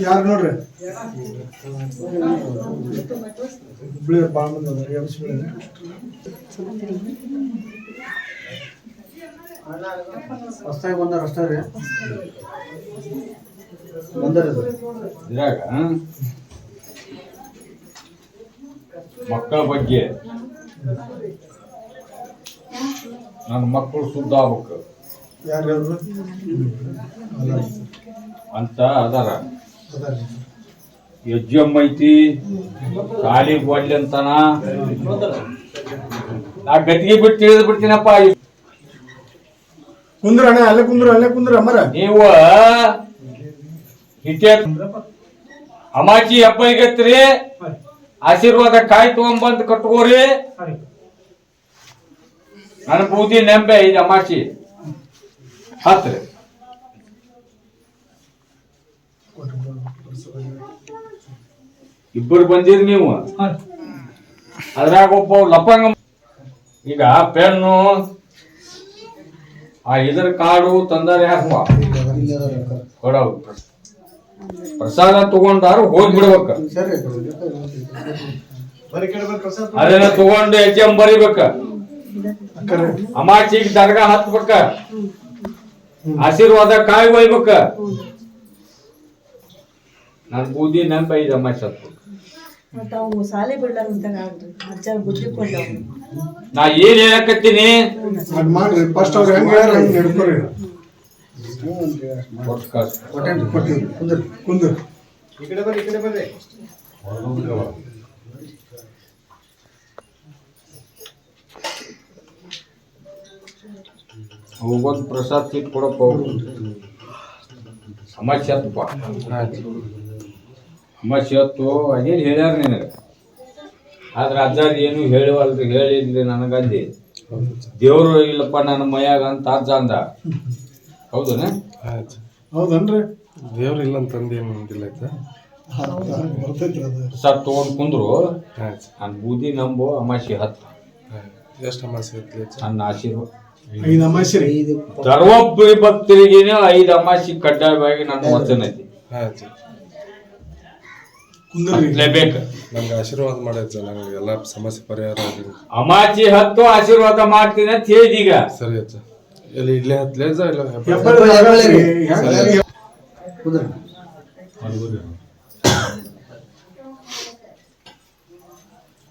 ಯಾರು ನೋಡ್ರಿ ಹುಬ್ಳಿ ಭಾಳ ಮಂದಿ ಅದಾರ. ಹೊಸ್ತಾಗಿ ಬಂದಾರ ಅಷ್ಟೇ ರೀ ಬಂದಾರ ಇದ್ರಾಗ ಮಕ್ಕಳ ಬಗ್ಗೆ ನನ್ನ ಮಕ್ಕಳು ಶುದ್ಧ ಆಗ್ಬೇಕು ಯಾರು ಹೇಳಿದ್ರು ಅಂತ ಅದಾರ. ಯಜ್ಜಮ್ಮ ಐತಿ ಕಾಲಿಗೆ ಒಳ್ಳೆ ಅಂತಾನ. ನಾ ಗತಿಗೆ ಬಿಟ್ಟು ತಿಳಿದು ಬಿಡ್ತೀನಪ್ಪ. ಕುಂದ್ರ ಅಣ್ಣ ಅಲ್ಲೇ ಕುಂದ್ರ ಅಮ್ಮರ ನೀವು ಹಿಟ್ಟೆ ಅಮಾಚಿ ಹಬ್ಬ ಈಗತ್ರಿ ಆಶೀರ್ವಾದ ಕಾಯಿ ತಗೊಂಬಂದ್ ಕಟ್ಕೋರಿ ನನ್ನ ಬೂದಿ ನೆಂಬೆ ಇದು ಅಮಾಚಿ ಹತ್ರಿ ಇಬ್ಬರು ಬಂದಿರಿ ನೀವು ಅದ್ರಾಗ ಒಬ್ಬ ಲಪಂಗ ಈಗ ಪೆನ್ನು ಆ ಇದ್ರ ಕಾಡು ತಂದಾರ ಯಾಕವ ಕೊಡ ಪ್ರಸಾದ ತಗೊಂಡಾರು ಹೋಗ್ಬಿಡ್ಬೇಕ ಅದನ್ನ ತಗೊಂಡು ಎಕ್ಸಾಮ್ ಬರಿಬೇಕ ಅಮಾಚಿಗೆ ದರ್ಗಾ ಹತ್ಬೇಕ ಆಶೀರ್ವಾದ ಕಾಯಿ ಒಯ್ಬೇಕ ನನ್ ಬೂದಿ ನೆನಪ ಐದು ಅಮಾಚಿ ಹತ್ತು ಶಾಲೆ ಬಿಡ್ಲಾರಂತಾಗ ಅಜ್ಜ ಬುದ್ಧಿ ಕೊಟ್ಟವ್ ನಾ ಏನ್ ಹೇಳಕತ್ತೀನಿ ಮಾಡ್ರಿ ಫಸ್ಟ್ ಅವ್ರು ಹೆಂಗ್ ಹೇಳ್ಯಾರ ಹಂಗ್ ನಡ್ಕೊರಿ ಕುಂದ್ರ ಈ ಕಡೆ ಬರ್ರಿ ಹೋಗೋದ್ ಪ್ರಸಾದ್ ಸೀಟ್ ಕೊಡಪ್ಪ ಸಮಸ್ಯೆ ಹತ್ತಪ್ಪ ಸಮಸ್ಯೆ ಹತ್ತು ಅದೇನು ಹೇಳ್ಯಾರ ನಿನಗೆ ಆದ್ರೆ ಅಜ್ಜಾದ ಏನು ಹೇಳಿವಲ್ರಿ ಹೇಳಿದ್ರಿ ನನಗಂದಿ ದೇವ್ರು ಇಲ್ಲಪ್ಪ ನನ್ನ ಮೈಯಾಗ ಅಂತ ಅಜ್ಜ ಅಂದ ಹೌದನ ಹೌದನ್ರಿ ದೇವ್ರ ಇಲ್ಲ ಅಂತಂದು ಏನು ಇಲ್ಲ ಬರ್ತೈತ್ರಿ ಅದು ಪ್ರಸಾದ್ ತಗೊಂಡ್ ಕುಂದ್ರು ನನ್ನ ಬೂದಿ ನಂಬು ಅಮಾಸಿ ಹತ್ತು ಎಷ್ಟು ಅಮಾಸೆ ಐತಿ ನನ್ನ ಆಶೀರ್ವಾದ 5 ಅಮಾಸಿ ರೀ ಸರ್ವೊಬ್ಬರಿ ಭಕ್ತರಿಗೇನೆ 5 ಅಮಾಸಿ ಕಡ್ಡಾಯವಾಗಿ ನನ್ನ ವಚನ ಐತಿ ಬೇಕು ನಮ್ಗೆ ಆಶೀರ್ವಾದ ಮಾಡೈತೆ ನನಗೆ ಎಲ್ಲ ಸಮಸ್ಯೆ ಪರಿಹಾರ ಆಗಿದೆ ಅಮಾಚಿ ಹತ್ತು ಆಶೀರ್ವಾದ ಮಾಡ್ತೀನಿ ಅಂತ ಹೇಳಿದೀಗ ಸರಿ ಅಜ್ಜ ಇಲ್ಲಿ ಇಲ್ಲೇ ಹತ್ಲೇಜ ಇಲ್ಲ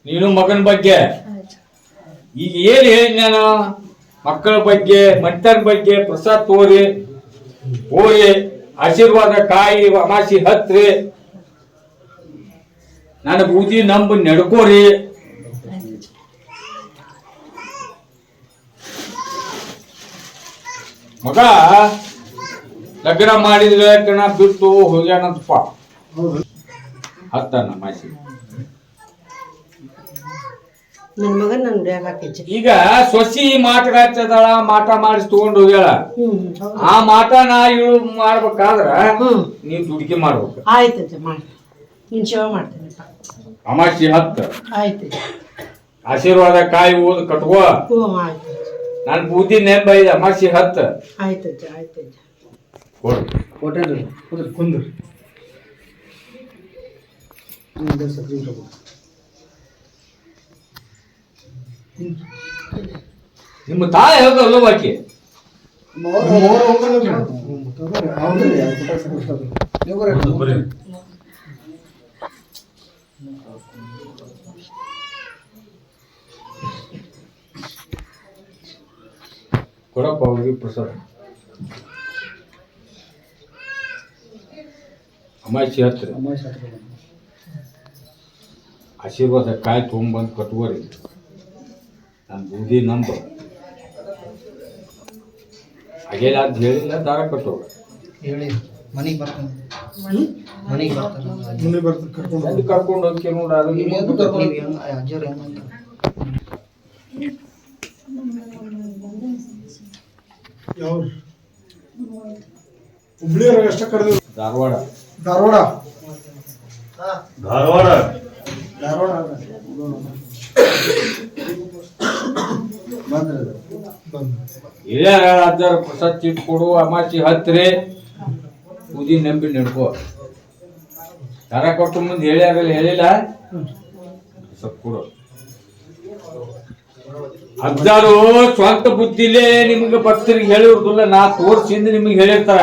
ನೀನು ಮಗನ ಬಗ್ಗೆ ಈಗ ಏನ್ ಹೇಳಿ ನಾನು ಮಕ್ಕಳ ಬಗ್ಗೆ ಮಟ್ಟನ ಬಗ್ಗೆ ಪ್ರಸಾದ್ ತೋರಿ ಹೋರಿ ಆಶೀರ್ವಾದ ಕಾಯಿ ಅಮಾಸಿ ಹತ್ರಿ ನನ್ನ ಬೂದಿ ನಂಬ ನಡ್ಕೋರಿ ಮಗ ಲಗ್ನ ಮಾಡಿದ್ರೆ ಕಣ ಬಿಟ್ಟು ಹೋಗ್ಯಾನಂತಪ್ಪ ಹತ್ತನ ಮಾಸಿ ನನ್ನ ಮಗನ್ ನನ್ ಬ್ಯಾಗ್ ಹಾಕಿಚ್ಚ ಈಗ ಸೊಸಿ ಮಾಟಗ ಹಚ್ಚದಾಳ ಮಾಟ ಮಾಡಿಸಿ ತಗೊಂಡು ಹೋಗ್ಯಾಳ ಆ ಮಾಟ ನಾ ಇಳು ಮಾಡ್ಬೇಕಾದ್ರ ನೀವ್ ದುಡಿಕೆ ಮಾಡ್ಬೇಕು ಆಯ್ತಜ್ಜ ಮಾಡಿ ನಿನ್ ಸೇವೆ ಮಾಡ್ತೇನೆಪ್ಪ ಅಮಾಸಿ ಹತ್ತ ಆಯ್ತಜ್ಜ ಆಶೀರ್ವಾದ ಕಾಯಿ ಓದ್ ಕಟ್ಕೋ ಹ್ಞೂ ಆಯ್ತು ನನ್ ಬೂದಿ ನೆಂಬ ಐದು ಅಮಾಸಿ ಹತ್ತ ಆಯ್ತಜ್ಜ ಆಯ್ತಜ್ಜ ಕೊಡು ಕುಂದ್ರ ನಿಮ್ಮ ತಾಯಿ ಹೇಳ್ದಲ್ಲ ಬಾಕಿ ಕೊಡಪ್ಪ ಅವ್ರಿಗೆ ಪ್ರಸಾದ ಅಮಾಸಿ ಹತ್ರ ಆಶೀರ್ವಾದ ಕಾಯಿ ತೊಗೊಂಬಂದು ಕಟ್ಕೋರಿ ನಾನು ಬೂದಿ ನಂಬ ಹಾಗೆಲ್ಲ ಅಂತ ಹೇಳಿಲ್ಲ ದಾರ ಕಟ್ಟೋಗ ಹೇಳಿ ಮನೆಗೆ ಬರ್ತಾನೆ ಮನೆಗೆ ಬರ್ತಾನೆ ಮುಂದೆ ಬರ್ತಾರೆ ಕರ್ಕೊಂಡು ಅಲ್ಲಿ ಕರ್ಕೊಂಡು ಹೋಗಿ ನೋಡ ಅದು ಅಜ್ಜವ್ರು ಹೆಂಗಂತ ಯಾವ ಹುಬ್ಳಿಯವ್ರಾಗ ಅಷ್ಟ ಕರೆದ ಧಾರವಾಡ ಧಾರವಾಡ ಧಾರವಾಡ ಹಿರಿಯರ ಅಜ್ಜರ ಪ್ರಸಾದ್ ಚೀಟ್ ಕೊಡು ಅಮಾಸಿ ಹತ್ರಿ ಬೂದಿ ನಂಬಿ ನಡ್ಕೋ ದಾರ ಕೊಟ್ಟು ಮುಂದೆ ಹೇಳ್ಯಾರಲ್ಲ ಹೇಳಿಲ್ಲ ಸ್ವಲ್ಪ ಕೊಡು ಅಜ್ಜಾರು ಸ್ವಂತ ಬುದ್ಧಿಲೇ ನಿಮ್ಗೆ ಭಕ್ತರಿಗೆ ಹೇಳಿರುದಿಲ್ಲ ನಾ ತೋರ್ಸಿಂದ ನಿಮಗೆ ಹೇಳಿರ್ತಾರ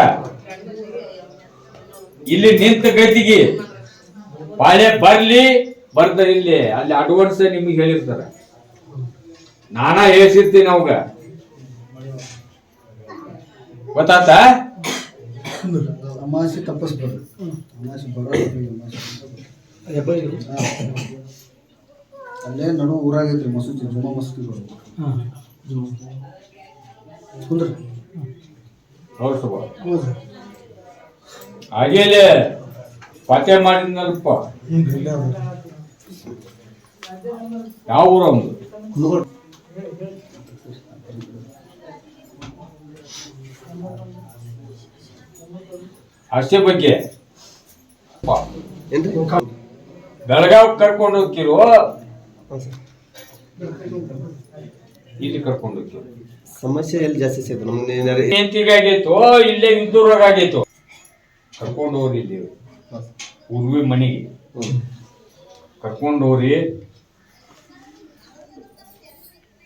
ಇಲ್ಲಿ ನಿಂತ ಗತಿಗೆ ಬಾಳೆ ಬರ್ಲಿ ಬರ್ದ ಇಲ್ಲಿ ಅಲ್ಲಿ ಅಡ್ವಾನ್ಸ್ ನಿಮಗೆ ಹೇಳಿರ್ತಾರ ನಾನಾ ಹೇಳ್ಸಿರ್ತೀನಿ ಅವಾಗ ಗೊತ್ತಾತ ಅಮಾಸಿ ತಪ್ಪಿಸ್ಬೇಡ್ರಿ ಅಮಾಸಿ ಅಲ್ಲೇ ನಡು ಊರಾಗೈತ್ರಿ ಮಸೂತಿ ಜುಮಾ ಮಸೂತಿ ಕುಂದ್ರಿ ಕೌಸ್ತುಭ ಹ್ಞೂ ಸರ್ ಹಾಗೇಲೆ ಪಾತೆ ಮಾಡಿದ್ನಲ್ಪ ಹ್ಞೂ ರೀ ಇಲ್ಲೇ ಅದ ಯಾವ ಊರ ಒಂದು ಅಷ್ಟೇ ಬಗ್ಗೆ ಏನ್ರಿ ಬೆಳಗಾವ್ ಕರ್ಕೊಂಡು ಹೋಗ್ತಿರೋ ಹಾಂ ಸರ್ ಇಲ್ಲಿ ಕರ್ಕೊಂಡು ಹೋಗ್ತಿರೋ ಸಮಸ್ಯೆ ಎಲ್ಲಿ ಜಾಸ್ತಿ ಸಿಗುತ್ತೆ ನಮ್ಗೆ ಹೆಂಡತಿಗಾಗೈತೋ ಇಲ್ಲೇ ಇದ್ದೂರಾಗೈತೋ ಕರ್ಕೊಂಡು ಹೋಗ್ರಿ ಇಲ್ಲಿ ಉರ್ವಿ ಮನೆಗೆ ಕರ್ಕೊಂಡು ಹೋಗ್ರಿ.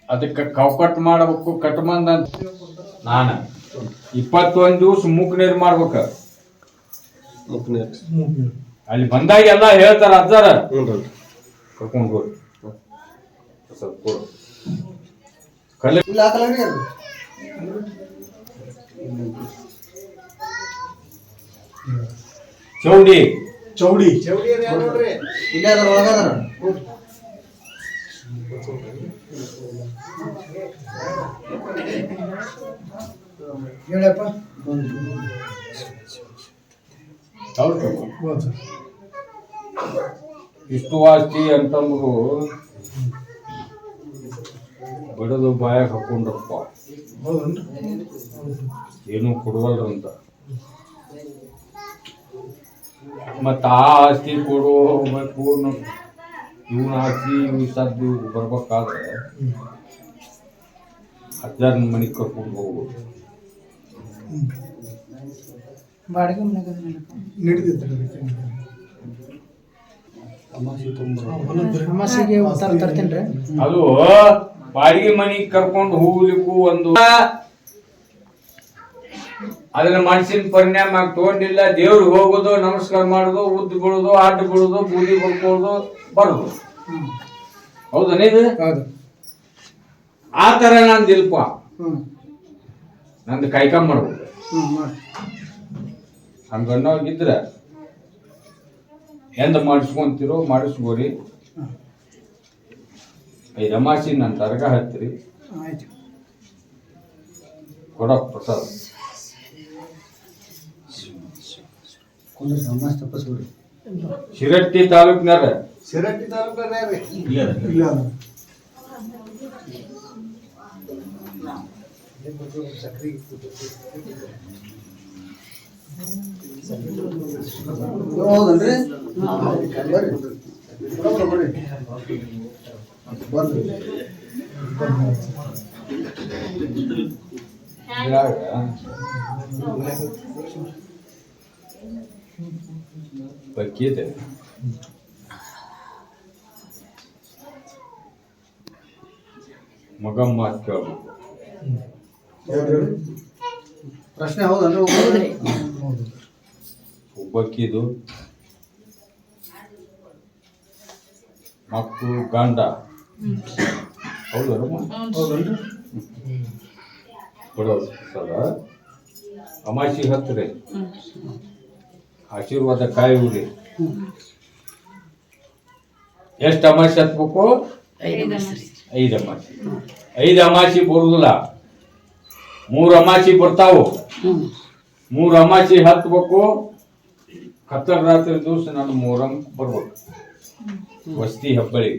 ಅದಕ್ಕೆ ಕಟ್ ಮಾಡಬೇಕು ಕಟ್ಮಂದ ನಾನು 21 ದಿವಸ ಮೂಕ್ ನೀರು ಮಾಡ್ಬೇಕ. ಅಲ್ಲಿ ಬಂದಾಗ ಎಲ್ಲ ಹೇಳ್ತಾರ ಅಜ್ಜಾರ ಕರ್ಕೊಂಡು ಹೋಗ್ರಿ ಸ್ವಲ್ಪ ಚೌಡಿ ಚೌಡಿ ಇಲ್ಲೇ ಅದ್ರ ಒಳಗದಾರ ಹೇಳಪ್ಪ ಹೌದು ಹೌದು ಸರ್ ಇಷ್ಟು ಆಸ್ತಿ ಅಂತಂದ್ರು ಬಿಡದು ಬಾಯಾಗ ಹಾಕೊಂಡ್ರಪ್ಪ ಹೌದನ್ರಿ ಏನು ಕೊಡುವಲ್ರಂತ. ಮತ್ತ ಆ ಆಸ್ತಿ ಕೊಡು ಇವನ ಆಸ್ತಿ ಇವ್ ಸದ್ದು ಬರ್ಬೇಕಾದ್ರೆ ಅಜ್ಜಾರ ಮನೆಗೆ ಕರ್ಕೊಂಡು ಹೋಗ್ಬೋದು. ಬಾಡಿಗೆ ಮನೆಗೆ ನಡೀತೈತೆ ಅಮಾಸಿಗೆ ಉತ್ತರ ತರ್ತೀನಿ ರೀ. ಅದು ಬಾಡಿಗೆ ಮನೆಗೆ ಕರ್ಕೊಂಡು ಹೋಗ್ಲಿಕ್ಕೂ ಒಂದು ಅದನ್ನ ಮನ್ಸಿನ ಪರಿಣಾಮ ಆಗಿ ತಗೊಂಡಿಲ್ಲ. ದೇವ್ರಿಗೆ ಹೋಗೋದು, ನಮಸ್ಕಾರ ಮಾಡೋದು, ಉದ್ದು ಬೀಳೋದು, ಅಡ್ಡ ಬೀಳೋದು, ಬೂದಿ ಬಡ್ಕೊಳ್ಳೋದು ಬರೋದು. ಹೌದನೇ ಇದು? ಹೌದು ಆ ತರ ನಂದಿಲ್ಪ. ಹ್ಞೂ ನಂದು ಕಾಯ್ಕೊಂಡ್ ಮಾಡ್ಬೇಕು. ಹ್ಞೂ ಮಾಡಿ ಹಂಗನ್ನೋಗಿದ್ರೆ ಎಂದ ಮಾಡಿಸ್ಕೊಂತಿರೋ ಮಾಡಿಸ್ಕೋರಿ. 5 ಅಮಾಸಿ ನನ್ನ ದರ್ಗಾ ಹತ್ತಿರಿ ಆಯ್ತು ಕೊಡ ಪ್ರಸಾದ. ಶಿರಟ್ಟಿ ತಾಲೂಕಿನಾರ ಶಿರಟ್ಟಿ ತಾಲೂಕಲ್ಲಿ ಇಲ್ಲ ಹೌದನ್ರಿ ಬಕ್ಕಿದೆ ಮಗ ಮಾತು ಕೇಳ್ಬೇಕು. ಪ್ರಶ್ನೆ ಹೌದನ್ರಿ ಒಬ್ಬಕ್ಕಿದು ಮಕ್ಕಳು ಗಂಡ ಹೌದಲ್ಲ ಹೌದನ್ರಿ ಕೊಡೋದು ಸದ ಅಮಾಸಿ ಹತ್ತಿರ ಆಶೀರ್ವಾದ ಕಾಯುವ್ರಿ. ಎಷ್ಟು ಅಮಾಸಿ ಹತ್ಬೇಕು? 5 ಅಮಾಸಿ. 5 ಅಮಾಸಿ ಬರುದಿಲ್ಲ, 3 ಅಮಾಸಿ ಬರ್ತಾವು. 3 ಅಮಾಸಿ ಹತ್ಬೇಕು. ಕತ್ತಲ ರಾತ್ರಿ ದಿವಸ ನಾನು ಮೊಹರಂ ಬರ್ಬೇಕು ವಸ್ತಿ ಹಬ್ಬಳಿ.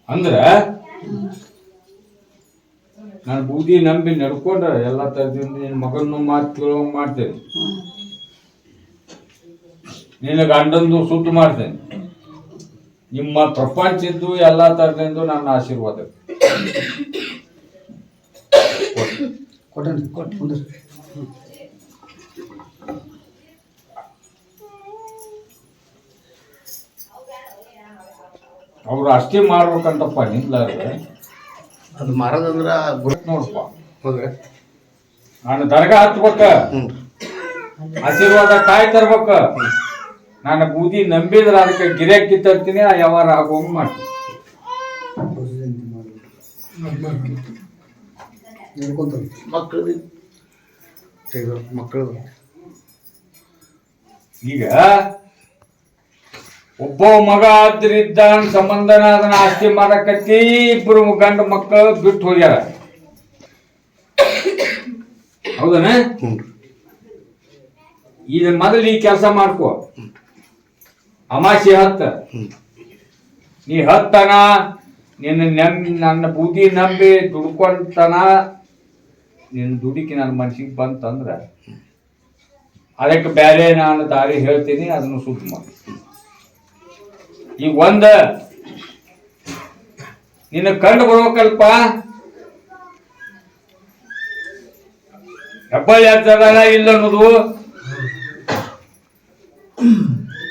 ಅಂದ್ರ ನಾನು ಬೂದಿ ನಂಬಿ ನಡ್ಕೊಂಡ್ರ ಎಲ್ಲ ತರದಿಂದ ನಿನ್ನ ಮಗನ್ನು ಮಾತು ಕೇಳೋಂಗ್ ಮಾಡ್ತೇನೆ, ನಿನ್ನ ಗಂಡಂದು ಸುತ್ತು ಮಾಡ್ತೇನೆ, ನಿಮ್ಮ ಪ್ರಪಂಚದ್ದು ಎಲ್ಲ ತರದಿಂದ ನನ್ನ ಆಶೀರ್ವಾದ ಕೊಟ್ಟನ್ರಿ ಕೊಟ್ಟು ಅವ್ರು ಅಷ್ಟೇ ಮಾಡ್ಬೇಕಂತಪ್ಪ ನಿಂದ್ಲಾರ್ದೆ ಅದು ಮಾರೋದಂದ್ರ ನೋಡಪ್ಪ. ಹೌದ್ರಿ ನಾನು ದರ್ಗಾ ಹತ್ಬೇಕ, ಆಶೀರ್ವಾದ ಕಾಯಿ ತರ್ಬೇಕ. ನಾನು ಬೂದಿ ನಂಬಿದ್ರೆ ಅದಕ್ಕೆ ಗಿರಾಕಿ ತರ್ತೀನಿ, ಆ ವ್ಯವಹಾರ ಆಗೋಂಗ್ ಮಾಡ್ತೀನಿ. ಮಕ್ಕಳು ಈಗ ಒಬ್ಬ ಮಗ ಆದ್ರಿದ್ದ ಸಂಬಂಧನ ಅದನ್ನ ಆಸ್ತಿ ಮಾಡಕತ್ತಿ. 2 ಗಂಡು ಮಕ್ಕಳು ಬಿಟ್ಟು ಹೋಗ್ಯಾರ. ಹೌದನ? ಈಗ ಮೊದಲು ಈ ಕೆಲಸ ಮಾಡ್ಕೋ. ಅಮಾಸಿ ಹತ್ತ ನೀ ಹತ್ತನ ನನ್ನ ಬುದ್ಧಿ ನಂಬಿ ದುಡ್ಕೊಂತನ ನಿನ್ನ ದುಡುಕಿ ನನ್ನ ಮನ್ಸಿಗೆ ಬಂತಂದ್ರ ಅದಕ್ಕೆ ಬೇರೆ ನಾನು ದಾರಿ ಹೇಳ್ತೀನಿ, ಅದನ್ನು ಸುದ್ದಿ ಮಾಡಿ. ಈಗ ನಿನ್ನ ಕಂಡು ಬರ್ಬೇಕಲ್ಪ, ಹೆಬ್ಬಳ್ಳಿ ಹಚ್ಚದ ಇಲ್ಲ ಅನ್ನೋದು.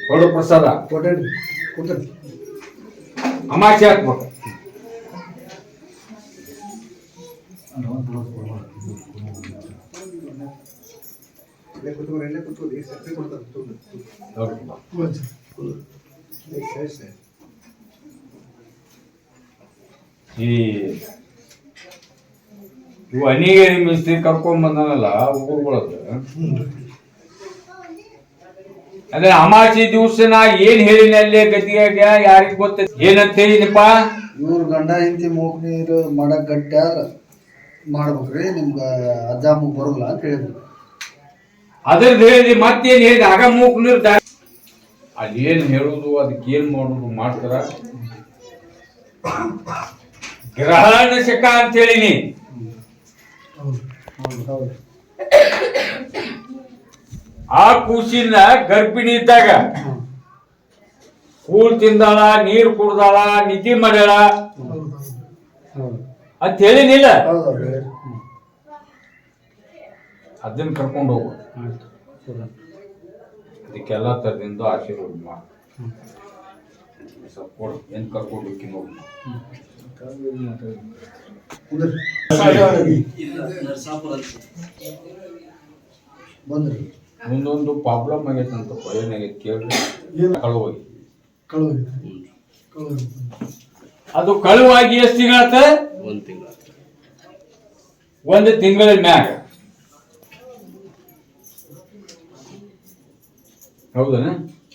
ಕೊಡು ಪ್ರಸಾದ, ಅಮಾಸೆ ಹಾಕ್ಬೇಕು. ಇವು ಅನಿಗೇರಿ ಮಿಸ್ತ್ರಿ ಕರ್ಕೊಂಡ್ ಬಂದನಲ್ಲ ಊರುಗಳದ್ದು, ಅದೇ ಅಮಾಸಿ ದಿವಸ ನಾ ಏನ್ ಹೇಳಿನ ಅಲ್ಲೇ ಗತಿಯಾಗ ಯಾರಿಗ್ ಗೊತ್ತ ಏನಂತ ಹೇಳಿನಪ್ಪ? ಇವ್ರ ಗಂಡ ಹೆಂಡತಿ ಮೂಗ್ ನೀರು ಮಾಡಕ್ ಗಟ್ಟಿ ಆದ್ರ ಮಾಡ್ಬೇಕ್ರಿ, ನಿಮ್ಗ ಅಜ್ಜ ಮೂಗ್ ಬರೋಲ್ಲ ಅಂತ ಹೇಳಿದ್ರು. ಅದ್ರದ್ದು ಹೇಳಿದ್ರಿ, ಮತ್ತೇನ್ ಹೇಳಿದ? ಆಗ ಮೂಕ್ ನೀರು ಅಲ್ಲಿ ಏನ್ ಹೇಳುದು ಅದಕ್ಕೆ ಏನ್ ಮಾಡುದು ಮಾಡ್ತಾರ. ಗ್ರಹಣ ಶಕ ಅಂತ ಹೇಳಿನಿ. ಆ ಕೂಸಿನ ಗರ್ಭಿಣಿ ಇದ್ದಾಗ ಕೂಳ್ ತಿಂದಾಳ, ನೀರು ಕುಡ್ದಾಳ, ನಿದ್ದೆ ಮಾಡ್ಯಾಳ ಅಂತ ಹೇಳಿನಿಲ್ಲ. ಅದನ್ನ ಕರ್ಕೊಂಡು ಹೋಗು, ಅದಕ್ಕೆಲ್ಲ ತರದಿಂದ ಆಶೀರ್ವಾದ ಮಾಡಿ ಸ್ವಲ್ಪ ಕೊಡು. ಏನ್ ಕರ್ಕೊಂಡು ಹೋಗಿ ನೋಡಿ ಮುಂದೊಂದು ಪ್ರಾಬ್ಲಮ್ ಆಗೈತಂತ ಏನಾಗೈತೆ ಕೇಳ್ರಿ. ಕಳುವಾಗಿ ಅದು ಕಳುವಾಗಿ ಎಷ್ಟು ತಿಂಗಳಾತ? 1 ತಿಂಗಳ. 1 ತಿಂಗಳ ಮ್ಯಾಗ. ಹೌದನ?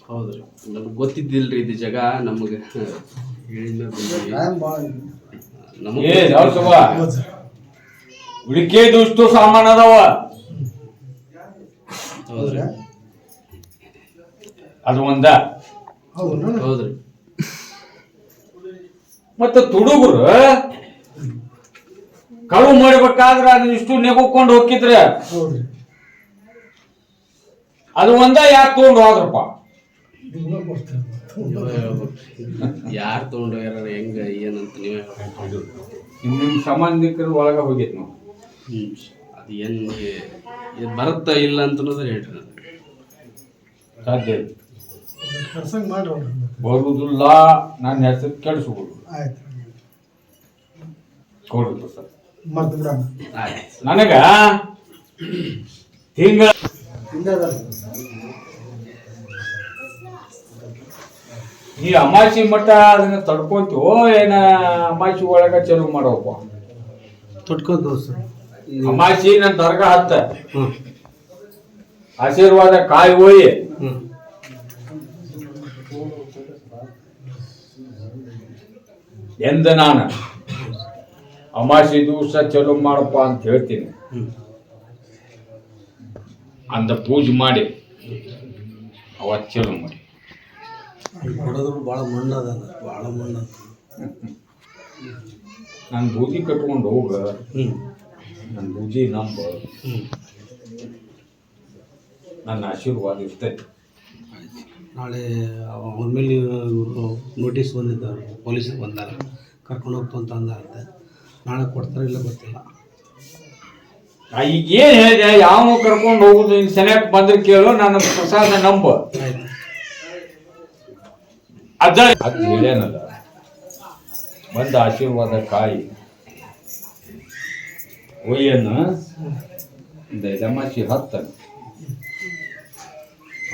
ಹೌದ್ರಿ, ನಮ್ಗೆ ಗೊತ್ತಿದ್ದಿಲ್ರಿ ಇದು ಜಾಗ. ನಮಗೆ ಉಳಿಕೆದು ಇಷ್ಟು ಸಾಮಾನು ಅದಾವ. ಹೌದ್ರಿ, ಅದು ಒಂದ. ಹೌದ್ರಿ. ಮತ್ತ ತುಡುಗರು ಕಳು ಮಾಡ್ಬೇಕಾದ್ರ ಅದನ್ನ ಇಷ್ಟು ನೆಗೋಕೊಂಡು ಹೋಗಿದ್ರೆ ಅದು ಒಂದ ಯಾಕೆ ತಗೊಂಡು ಹೋದ್ರಪ್ಪ? ಯಾರು ತಗೊಂಡು ಹೆಂಗ ಏನಂತ ನೀವೇ ನಿಮ್ ಸಂಬಂಧಿಕರ ಒಳಗ ಹೋಗೈತಿ ನಾವು. ಅದು ಏನ್ ಬರುತ್ತಾ ಇಲ್ಲ ಅಂತ ಹೇಳ್ರಿ. ಸಾಧ್ಯ ಬರುದಿಲ್ಲ, ನನ್ನ ಹೆಸರು ಕೆಡಿಸ್ಬೋದು. ಕೊಡ್ರಿ ಸರ್. ನನಗ ತಿಂಗಳ ಈ ಅಮಾಸಿ ಮಟ್ಟ ಅದನ್ನ ತಡ್ಕೊಂತೀವೋ ಏನ ಅಮಾಸಿ ಒಳಗ ಚಲೋ ಮಾಡವಪ್ಪ? ಅಮಾಸಿ ನನ್ನ ದರ್ಗ ಹತ್ತ ಆಶೀರ್ವಾದ ಕಾಯಿ ಹೋಯಿ ಎಂದ ನಾನು ಅಮಾಸಿ ದಿವಸ ಚಲೋ ಮಾಡಪ್ಪ ಅಂತ ಹೇಳ್ತೀನಿ. ಅಂದ ಪೂಜೆ ಮಾಡಿ ಅವತ್ತು ಚಲೋ ಮಾಡಿ. ಭಾಳ ಮಣ್ಣದ, ಭಾಳ ಮಣ್ಣ. ನನ್ನ ಬೂದಿ ಕಟ್ಕೊಂಡು ಹೋಗ, ನನ್ನ ಬೂದಿ ನಂಬ, ನನ್ನ ಆಶೀರ್ವಾದ ಇರ್ತೈತಿ. ನಾಳೆ ಅವ್ರ ಮೇಲೆ ಇವರು ನೋಟಿಸ್ ಬಂದಿದ್ದಾರೆ, ಪೊಲೀಸರು ಬಂದಾಗ ಕರ್ಕೊಂಡು ಹೋಗ್ತು ಅಂತ ಅಂದಾರಂತೆ. ನಾಳೆ ಕೊಡ್ತಾರೆ ಇಲ್ಲ ಗೊತ್ತಿಲ್ಲ. ಈಗ ಏನು ಹೇಳಿದೆ? ಯಾವ ಕರ್ಕೊಂಡು ಹೋಗುದು? ಇನ್ನು ಸೆನೆಕ್ ಬಂದ್ರೆ ಕೇಳು, ನನ್ನ ಪ್ರಸಾದ ನಂಬ. ಅಜ್ಜ ಅದು ಹೇಳ್ಯಾನಲ್ಲ, ಬಂದ ಆಶೀರ್ವಾದ ಕಾಯಿ ಒಯ್ಯನ್ನು ಒಂದು ಯಮಾಸಿ ಹತ್ತ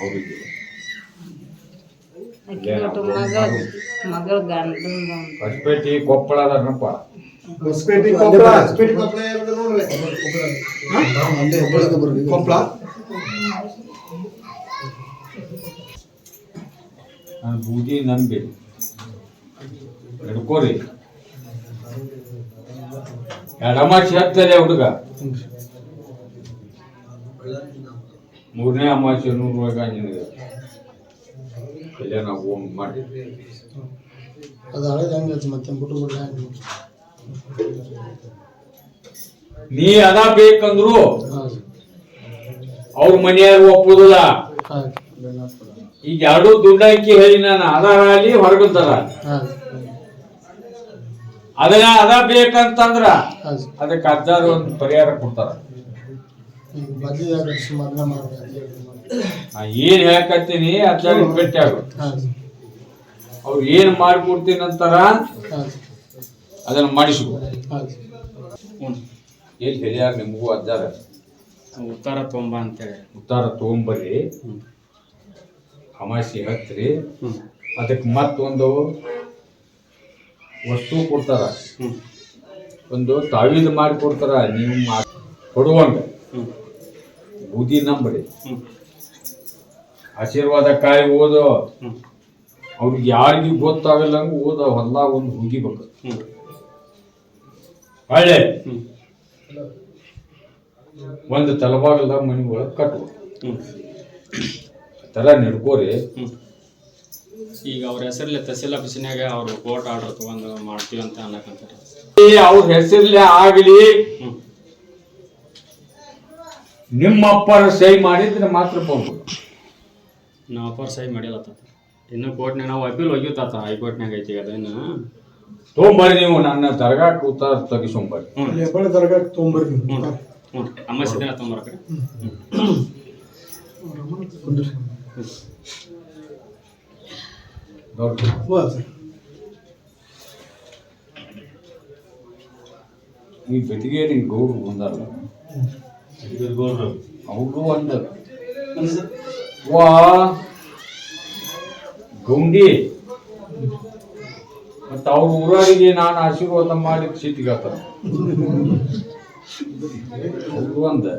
ಅವ್ರಿಗೆ ಹೊಸಪೇಟೆ ಕೊಪ್ಪಳ ಅದನ್ನಪ್ಪ. ನಾನು ಬೂದಿ ನಂಬಿ ಹಿಡ್ಕೋರಿ. ಎಡಮಾಚಿ ಹತ್ತಲೆ ಹುಡುಗ ಮೂರನೇ ಅಮಾವಾಸ್ಯೆ 100 ರೂಪಾಯಿ ನಿನಗೆ ಕಲ್ಯಾಣ ಹೋಮ್ ಮಾಡಿ ಅದು ಹಳೇದು ಹೆಂಗೆ ಮತ್ತೆ ಬಿಟ್ಟು ಬಿಡ್ಲ ನೀ ಅದ ಬೇಕಂದ್ರು ಅವ್ರ ಮನೆಯಾರು ಒಪ್ಪುದಿಲ್ಲ. ಈಗ ಎರಡು ದುಡ್ಡಾಕಿ ಹೇಳಿ ನಾನು ಅದಾರ ಅಲ್ಲಿ ಹೊರಗದಾರ ಅದ ಬೇಕಂತಂದ್ರ ಅದಕ್ಕೆ ಅಜ್ಜಾರು ಒಂದು ಪರಿಹಾರ ಕೊಡ್ತಾರ. ಏನ್ ಹೇಳಕತ್ತೀನಿ ಅಜ್ಜಾರು ಭೇಟಿ ಆಗು, ಅವ್ರು ಏನ್ ಮಾಡ್ಕೊಡ್ತೀನಿ ಅಂತಾರ ಅದನ್ನ ಮಾಡಿಸ್ಕೊ. ಏನ್ ಹೇಳ್ಯಾರ ನಿಮಗೂ ಅಜ್ಜಾರ? ಉತ್ತಾರ ತೊಂಬ ಅಂತೇಳಿ ಉತ್ತಾರ ತೊಗೊಂಬರ್ರಿ, ಅಮಾಸಿ ಹತ್ರಿ, ಅದಕ್ಕೆ ಮತ್ತೊಂದು ವಸ್ತು ಕೊಡ್ತಾರ, ಒಂದು ತಾವೀದು ಮಾಡಿ ಕೊಡ್ತಾರ. ನೀವು ಕೊಡುವಂಗ ಬೂದಿ ನಂಬರಿ, ಆಶೀರ್ವಾದ ಕಾಯಿ ಓದೋ, ಅವ್ರಿಗೆ ಯಾರಿಗೂ ಗೊತ್ತಾಗಲ್ಲಂಗ ಓದ ಹೊಲ್ದಾಗ ಒಂದು ಹುಗಿಬೇಕು. ಒಳ್ಳೆ ಒಂದು ತಲಬಾಗಲ್ದಾಗ ಮನಿ ಒಳಗೆ ಕಟ್ಟುವ ತಲ ನಡ್ಕೋರಿ. ಈಗ ಅವ್ರ ಹೆಸರಲ್ಲಿ ತಹಸೀಲ್ ಆಫೀಸಿನಾಗ ಅವ್ರು ಕೋರ್ಟ್ ಆರ್ಡರ್ ತಗೊಂಡು ಮಾಡ್ತೀವಿ ಅಂತ ಅನ್ನಕಂತಾರೆ. ಅವ್ರ ಹೆಸರಲ್ಲೇ ಆಗಲಿ, ನಿಮ್ಮ ಅಪ್ಪರ ಸಹಿ ಮಾಡಿದ್ರೆ ಮಾತ್ರ ಹೋಗ್ಬೋದು. ನಾವು ಅಪ್ಪರ ಸಹಿ ಮಾಡಿಲ್ಲ ತಾತ, ಇನ್ನು ಕೋರ್ಟ್ನಾಗ ನಾವು ಅಪೀಲ್ ಹೋಗಿವ್ ತಾತ, ಹೈಕೋರ್ಟ್ನಾಗ ಐತಿ ಅದು. ಇನ್ನು ತೊಗೊಂಬರ್ರಿ, ನೀವು ನನ್ನ ದರ್ಗಾಕ್ಕೆ ಉತ್ತಾರ ತೆಗಿಸ್ಕೊಂಬರ್ರಿ. ಹ್ಞೂ ಅಮಾವಾಸ್ಯೆ ದಿನ ತೊಗೊಂಬರ್ರಿ. ಈ ಬೆಟ್ಟಿಗೇರಿ ಗೌಡ್ರು ಬಂದಾರಲ್ಲ, ಅವರು ಒಂದು ವಾ ಗೌಂಡಿ ಮತ್ತು ಅವ್ರ ಊರಾರಿಗೆ ನಾನು ಆಶೀರ್ವಾದ ಮಾಡಿ ಸಿಟ್ಟಿಗತ್ತಾರ. ಅವರು ಒಂದು